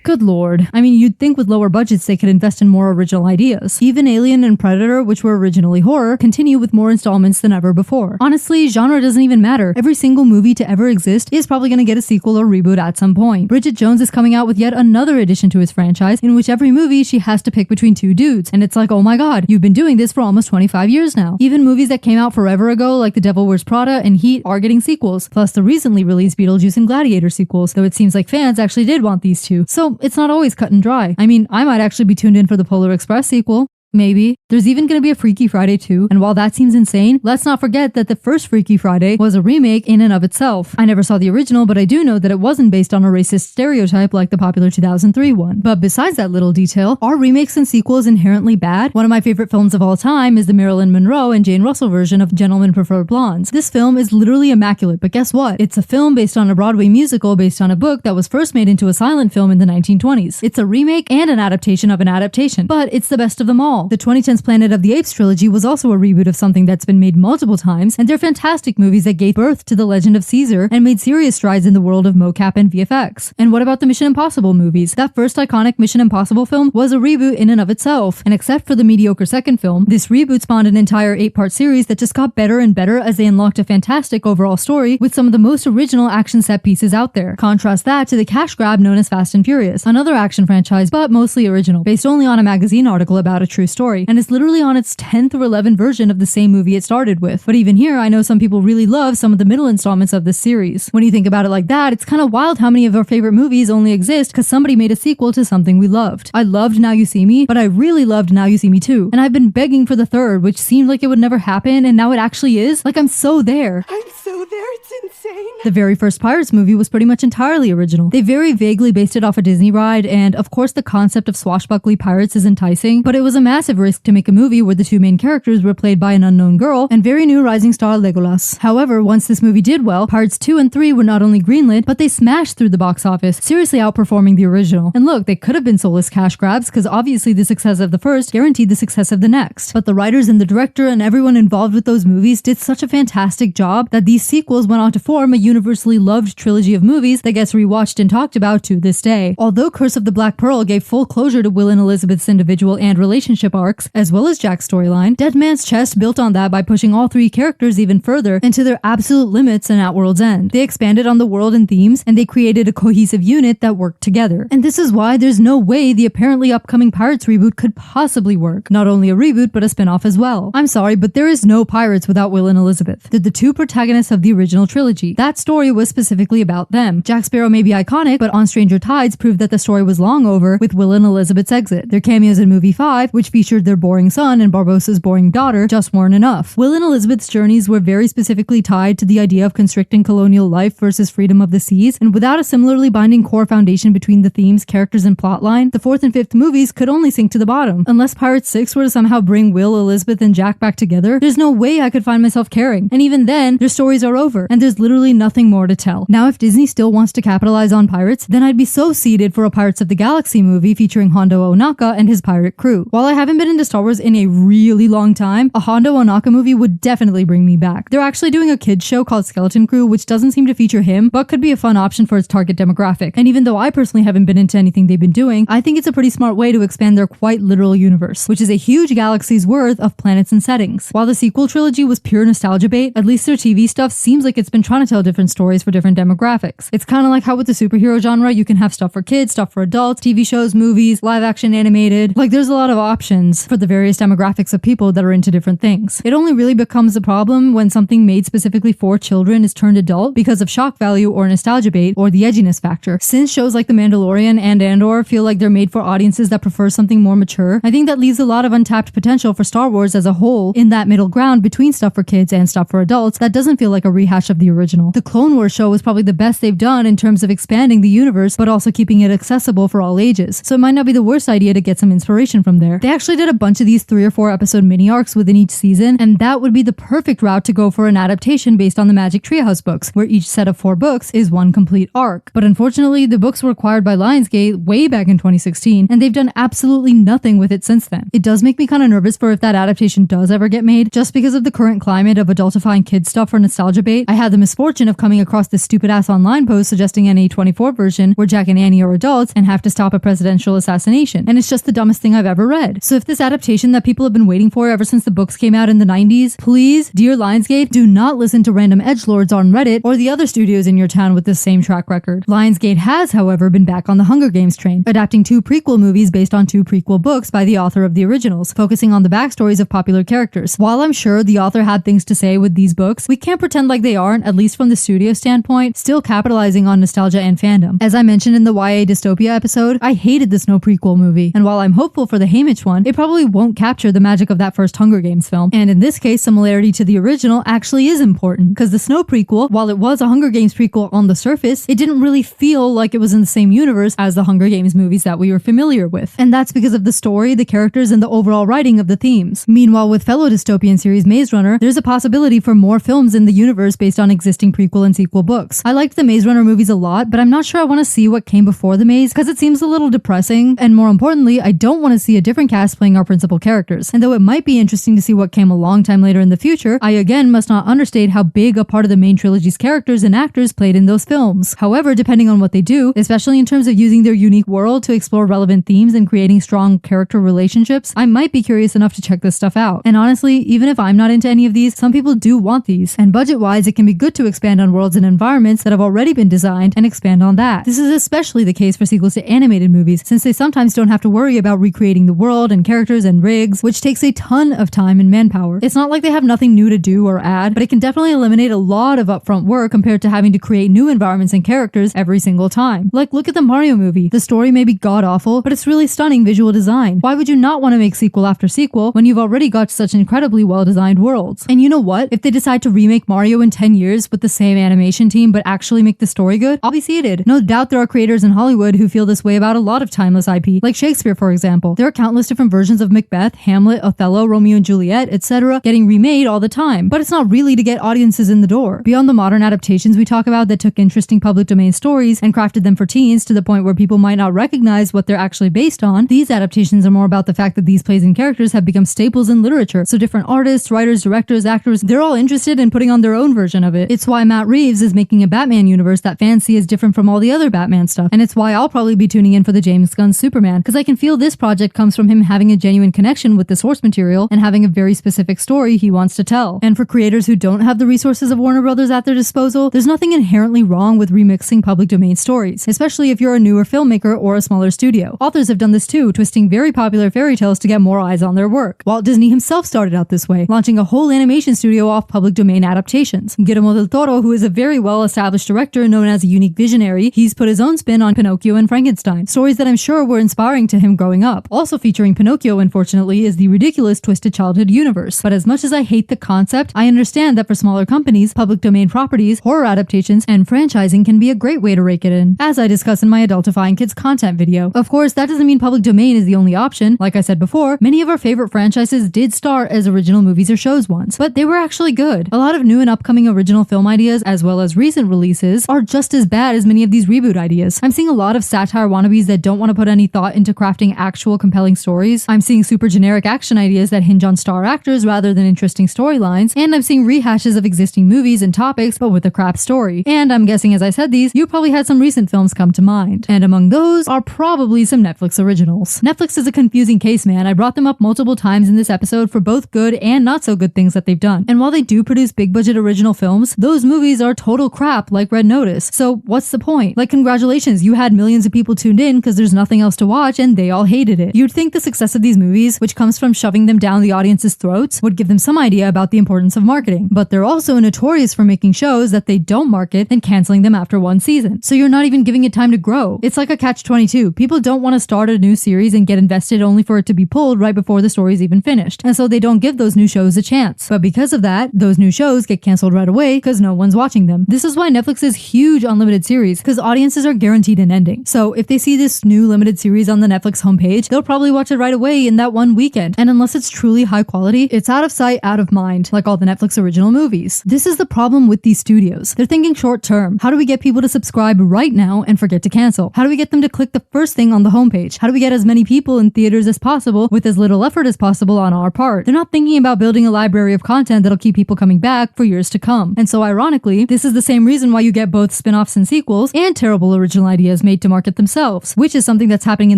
Good lord. I mean, you'd think with lower budgets they could invest in more original ideas. Even Alien and Predator, which were originally horror, continue with more installments than ever before. Honestly, genre doesn't even matter. Every single movie to ever exist is probably gonna get a sequel or reboot at some point. Bridget Jones is coming out with yet another addition to his franchise, in which every movie she has to pick between two dudes. And it's like, oh my god, you've been doing this for almost 25 years now. Even movies that came out forever ago, like The Devil Wears Prada and Heat, are getting sequels, plus the recently released Beetlejuice and Gladiator sequels, though it seems like fans actually did want these two. So it's not always cut and dry. I mean, I might actually be tuned in for the Polar Express sequel. Maybe. There's even gonna be a Freaky Friday too, and while that seems insane, let's not forget that the first Freaky Friday was a remake in and of itself. I never saw the original, but I do know that it wasn't based on a racist stereotype like the popular 2003 one. But besides that little detail, are remakes and sequels inherently bad? One of my favorite films of all time is the Marilyn Monroe and Jane Russell version of Gentlemen Prefer Blondes. This film is literally immaculate, but guess what? It's a film based on a Broadway musical based on a book that was first made into a silent film in the 1920s. It's a remake and an adaptation of an adaptation, but it's the best of them all. The 2010's Planet of the Apes trilogy was also a reboot of something that's been made multiple times, and they're fantastic movies that gave birth to The Legend of Caesar and made serious strides in the world of mocap and VFX. And what about the Mission Impossible movies? That first iconic Mission Impossible film was a reboot in and of itself, and except for the mediocre second film, this reboot spawned an entire 8-part series that just got better and better as they unlocked a fantastic overall story with some of the most original action set pieces out there. Contrast that to the cash grab known as Fast and Furious, another action franchise but mostly original, based only on a magazine article about a true story, and it's literally on its 10th or 11th version of the same movie it started with. But even here, I know some people really love some of the middle installments of this series. When you think about it like that, it's kind of wild how many of our favorite movies only exist because somebody made a sequel to something we loved. I loved Now You See Me, but I really loved Now You See Me 2, and I've been begging for the third, which seemed like it would never happen, and now it actually is. Like, I'm so there. I'm so there, it's insane. The very first Pirates movie was pretty much entirely original. They very vaguely based it off a Disney ride, and of course the concept of swashbuckly pirates is enticing, but it was a massive risk to make a movie where the two main characters were played by an unknown girl and very new rising star Legolas. However, once this movie did well, Pirates 2 and 3 were not only greenlit, but they smashed through the box office, seriously outperforming the original. And look, they could have been soulless cash grabs, because obviously the success of the first guaranteed the success of the next. But the writers and the director and everyone involved with those movies did such a fantastic job that these sequels went on to form a universally loved trilogy of movies that gets rewatched and talked about to this day. Although Curse of the Black Pearl gave full closure to Will and Elizabeth's individual and relationship arcs, as well as Jack's storyline, Dead Man's Chest built on that by pushing all three characters even further into their absolute limits in Outworld's End. They expanded on the world and themes, and they created a cohesive unit that worked together. And this is why there's no way the apparently upcoming Pirates reboot could possibly work. Not only a reboot, but a spin-off as well. I'm sorry, but there is no Pirates without Will and Elizabeth. They're the two protagonists of the original trilogy. That story was specifically about them. Jack Sparrow may be iconic, but On Stranger Tides proved that the story was long over with Will and Elizabeth's exit. Their cameos in movie 5, which featured their boring son and Barbossa's boring daughter, just weren't enough. Will and Elizabeth's journeys were very specifically tied to the idea of constricting colonial life versus freedom of the seas, and without a similarly binding core foundation between the themes, characters, and plotline, the 4th and 5th movies could only sink to the bottom. Unless Pirates 6 were to somehow bring Will, Elizabeth, and Jack back together, there's no way I could find myself caring. And even then, their stories are over, and there's literally nothing more to tell. Now, if Disney still wants to capitalize on pirates, then I'd be so seated for a Pirates of the Galaxy movie featuring Hondo Ohnaka and his pirate crew. While I haven't been into Star Wars in a really long time, a Hondo Ohnaka movie would definitely bring me back. They're actually doing a kids show called Skeleton Crew, which doesn't seem to feature him, but could be a fun option for its target demographic. And even though I personally haven't been into anything they've been doing, I think it's a pretty smart way to expand their quite literal universe, which is a huge galaxy's worth of planets and settings. While the sequel trilogy was pure nostalgia bait, at least their TV stuff seems like it's been trying to tell different stories for different demographics. It's kind of like how with the superhero genre, you can have stuff for kids, stuff for adults, TV shows, movies, live action, animated. Like, there's a lot of options for the various demographics of people that are into different things. It only really becomes a problem when something made specifically for children is turned adult because of shock value or nostalgia bait or the edginess factor. Since shows like The Mandalorian and Andor feel like they're made for audiences that prefer something more mature, I think that leaves a lot of untapped potential for Star Wars as a whole in that middle ground between stuff for kids and stuff for adults that doesn't feel like a rehash of the original. The Clone Wars show was probably the best they've done in terms of expanding the universe but also keeping it accessible for all ages, so it might not be the worst idea to get some inspiration from there. They actually did a bunch of these 3 or 4 episode mini arcs within each season, and that would be the perfect route to go for an adaptation based on the Magic Treehouse books, where each set of 4 books is one complete arc. But unfortunately, the books were acquired by Lionsgate way back in 2016, and they've done absolutely nothing with it since then. It does make me kind of nervous for if that adaptation does ever get made, just because of the current climate of adultifying kids stuff for nostalgia bait. I had the misfortune of coming across this stupid ass online post suggesting an A24 version where Jack and Annie are adults and have to stop a presidential assassination, and it's just the dumbest thing I've ever read. So if this adaptation that people have been waiting for ever since the books came out in the 90s, please, dear Lionsgate, do not listen to random edgelords on Reddit or the other studios in your town with the same track record. Lionsgate has, however, been back on the Hunger Games train, adapting 2 prequel movies based on 2 prequel books by the author of the originals, focusing on the backstories of popular characters. While I'm sure the author had things to say with these books, we can't pretend like they aren't, at least from the studio standpoint, still capitalizing on nostalgia and fandom. As I mentioned in the YA Dystopia episode, I hated the Snow prequel movie, and while I'm hopeful for the Haymitch one, it probably won't capture the magic of that first Hunger Games film. And in this case, similarity to the original actually is important, because the Snow prequel, while it was a Hunger Games prequel on the surface, it didn't really feel like it was in the same universe as the Hunger Games movies that we were familiar with. And that's because of the story, the characters, and the overall writing of the themes. Meanwhile, with fellow dystopian series Maze Runner, there's a possibility for more films in the universe based on existing prequel and sequel books. I liked the Maze Runner movies a lot, but I'm not sure I want to see what came before the maze, because it seems a little depressing, and more importantly, I don't want to see a different cast playing our principal characters. And though it might be interesting to see what came a long time later in the future, I again must not understate how big a part of the main trilogy's characters and actors played in those films. However, depending on what they do, especially in terms of using their unique world to explore relevant themes and creating strong character relationships, I might be curious enough to check this stuff out. And honestly, even if I'm not into any of these, some people do want these. And budget-wise, it can be good to expand on worlds and environments that have already been designed and expand on that. This is especially the case for sequels to animated movies, since they sometimes don't have to worry about recreating the world and characters and rigs, which takes a ton of time and manpower. It's not like they have nothing new to do or add, but it can definitely eliminate a lot of upfront work compared to having to create new environments and characters every single time. Like, look at the Mario movie. The story may be god-awful, but it's really stunning visual design. Why would you not want to make sequel after sequel when you've already got such incredibly well-designed worlds? And you know what? If they decide to remake Mario in 10 years with the same animation team but actually make the story good, I'll be seated. No doubt there are creators in Hollywood who feel this way about a lot of timeless IP, like Shakespeare, for example. There are countless different versions of Macbeth, Hamlet, Othello, Romeo and Juliet, etc. getting remade all the time, but it's not really to get audiences in the door. Beyond the modern adaptations we talk about that took interesting public domain stories and crafted them for teens to the point where people might not recognize what they're actually based on, these adaptations are more about the fact that these plays and characters have become staples in literature, so different artists, writers, directors, actors, they're all interested in putting on their own version of it. It's why Matt Reeves is making a Batman universe that fans see as different from all the other Batman stuff, and it's why I'll probably be tuning in for the James Gunn Superman, because I can feel this project comes from him having a genuine connection with the source material and having a very specific story he wants to tell. And for creators who don't have the resources of Warner Brothers at their disposal, there's nothing inherently wrong with remixing public domain stories, especially if you're a newer filmmaker or a smaller studio. Authors have done this too, twisting very popular fairy tales to get more eyes on their work. Walt Disney himself started out this way, launching a whole animation studio off public domain adaptations. Guillermo del Toro, who is a very well-established director known as a unique visionary, he's put his own spin on Pinocchio and Frankenstein, stories that I'm sure were inspiring to him growing up. Also featuring Pinocchio, unfortunately, is the ridiculous Twisted Childhood universe. But as much as I hate the concept, I understand that for smaller companies, public domain properties, horror adaptations, and franchising can be a great way to rake it in, as I discuss in my Adultifying Kids content video. Of course, that doesn't mean public domain is the only option. Like I said before, many of our favorite franchises did start as original movies or shows once, but they were actually good. A lot of new and upcoming original film ideas, as well as recent releases, are just as bad as many of these reboot ideas. I'm seeing a lot of satire wannabes that don't want to put any thought into crafting actual compelling stories. I'm seeing super generic action ideas that hinge on star actors rather than interesting storylines, and I'm seeing rehashes of existing movies and topics but with a crap story. And I'm guessing as I said these, you probably had some recent films come to mind. And among those are probably some Netflix originals. Netflix is a confusing case, man. I brought them up multiple times in this episode for both good and not so good things that they've done. And while they do produce big budget original films, those movies are total crap like Red Notice. So what's the point? Like, congratulations, you had millions of people tuned in because there's nothing else to watch and they all hated it. You'd think the success of these movies, which comes from shoving them down the audience's throats, would give them some idea about the importance of marketing. But they're also notorious for making shows that they don't market and canceling them after one season. So you're not even giving it time to grow. It's like a catch-22. People don't want to start a new series and get invested only for it to be pulled right before the story's even finished. And so they don't give those new shows a chance. But because of that, those new shows get canceled right away because no one's watching them. This is why Netflix is huge on limited series, because audiences are guaranteed an ending. So if they see this new limited series on the Netflix homepage, they'll probably watch it right right away in that one weekend. And unless it's truly high quality, it's out of sight, out of mind, like all the Netflix original movies. This is the problem with these studios. They're thinking short term. How do we get people to subscribe right now and forget to cancel? How do we get them to click the first thing on the homepage? How do we get as many people in theaters as possible with as little effort as possible on our part? They're not thinking about building a library of content that'll keep people coming back for years to come. And so ironically, this is the same reason why you get both spin-offs and sequels and terrible original ideas made to market themselves, which is something that's happening in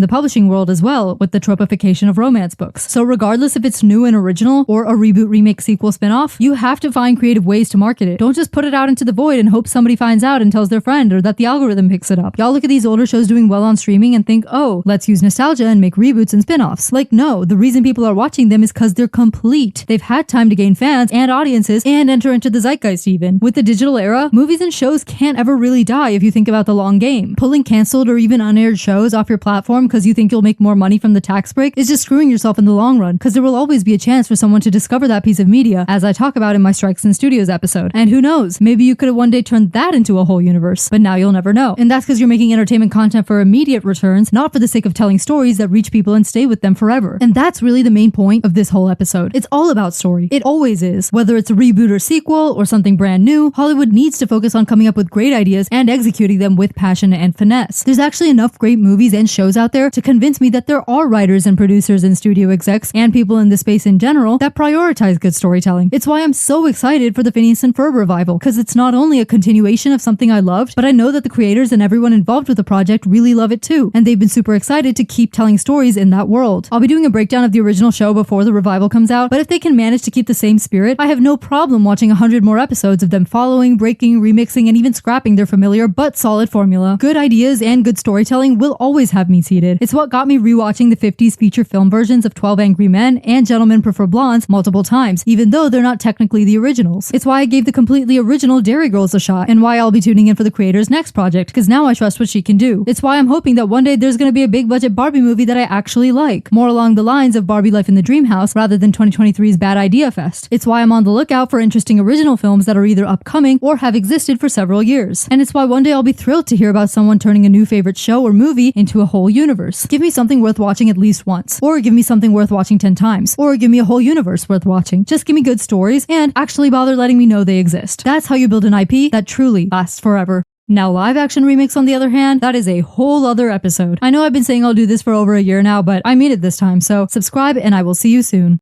the publishing world as well with the tropification of romance books. So regardless if it's new and original or a reboot, remake, sequel, spin-off, you have to find creative ways to market it. Don't just put it out into the void and hope somebody finds out and tells their friend or that the algorithm picks it up. Y'all look at these older shows doing well on streaming and think, oh, let's use nostalgia and make reboots and spin-offs. Like, no, the reason people are watching them is because they're complete. They've had time to gain fans and audiences and enter into the zeitgeist even. With the digital era, movies and shows can't ever really die if you think about the long game. Pulling canceled or even unaired shows off your platform because you think you'll make more money from the tax break is just screwing yourself in the long run, because there will always be a chance for someone to discover that piece of media, as I talk about in my Strikes in Studios episode. And who knows, maybe you could have one day turned that into a whole universe, but now you'll never know. And that's because you're making entertainment content for immediate returns, not for the sake of telling stories that reach people and stay with them forever. And that's really the main point of this whole episode. It's all about story. It always is. Whether it's a reboot or sequel or something brand new, Hollywood needs to focus on coming up with great ideas and executing them with passion and finesse. There's actually enough great movies and shows out there to convince me that there are writers and producers and studio execs and people in the space in general that prioritize good storytelling. It's why I'm so excited for the Phineas and Ferb revival, because it's not only a continuation of something I loved, but I know that the creators and everyone involved with the project really love it too, and they've been super excited to keep telling stories in that world. I'll be doing a breakdown of the original show before the revival comes out, but if they can manage to keep the same spirit, I have no problem watching 100 more episodes of them following, breaking, remixing, and even scrapping their familiar but solid formula. Good ideas and good storytelling will always have me seated. It's what got me rewatching the 50s feature film versions of 12 Angry Men and Gentlemen Prefer Blondes multiple times, even though they're not technically the originals. It's why I gave the completely original Dairy Girls a shot, and why I'll be tuning in for the creator's next project, because now I trust what she can do. It's why I'm hoping that one day there's gonna be a big budget Barbie movie that I actually like, more along the lines of Barbie Life in the Dream House rather than 2023's Bad Idea Fest. It's why I'm on the lookout for interesting original films that are either upcoming or have existed for several years. And it's why one day I'll be thrilled to hear about someone turning a new favorite show or movie into a whole universe. Give me something worth watching at least once, or give me something worth watching 10 times, or give me a whole universe worth watching. Just give me good stories and actually bother letting me know they exist. That's how you build an IP that truly lasts forever. Now, live action remakes, on the other hand, that is a whole other episode. I know I've been saying I'll do this for over a year now, but I mean it this time, so subscribe and I will see you soon.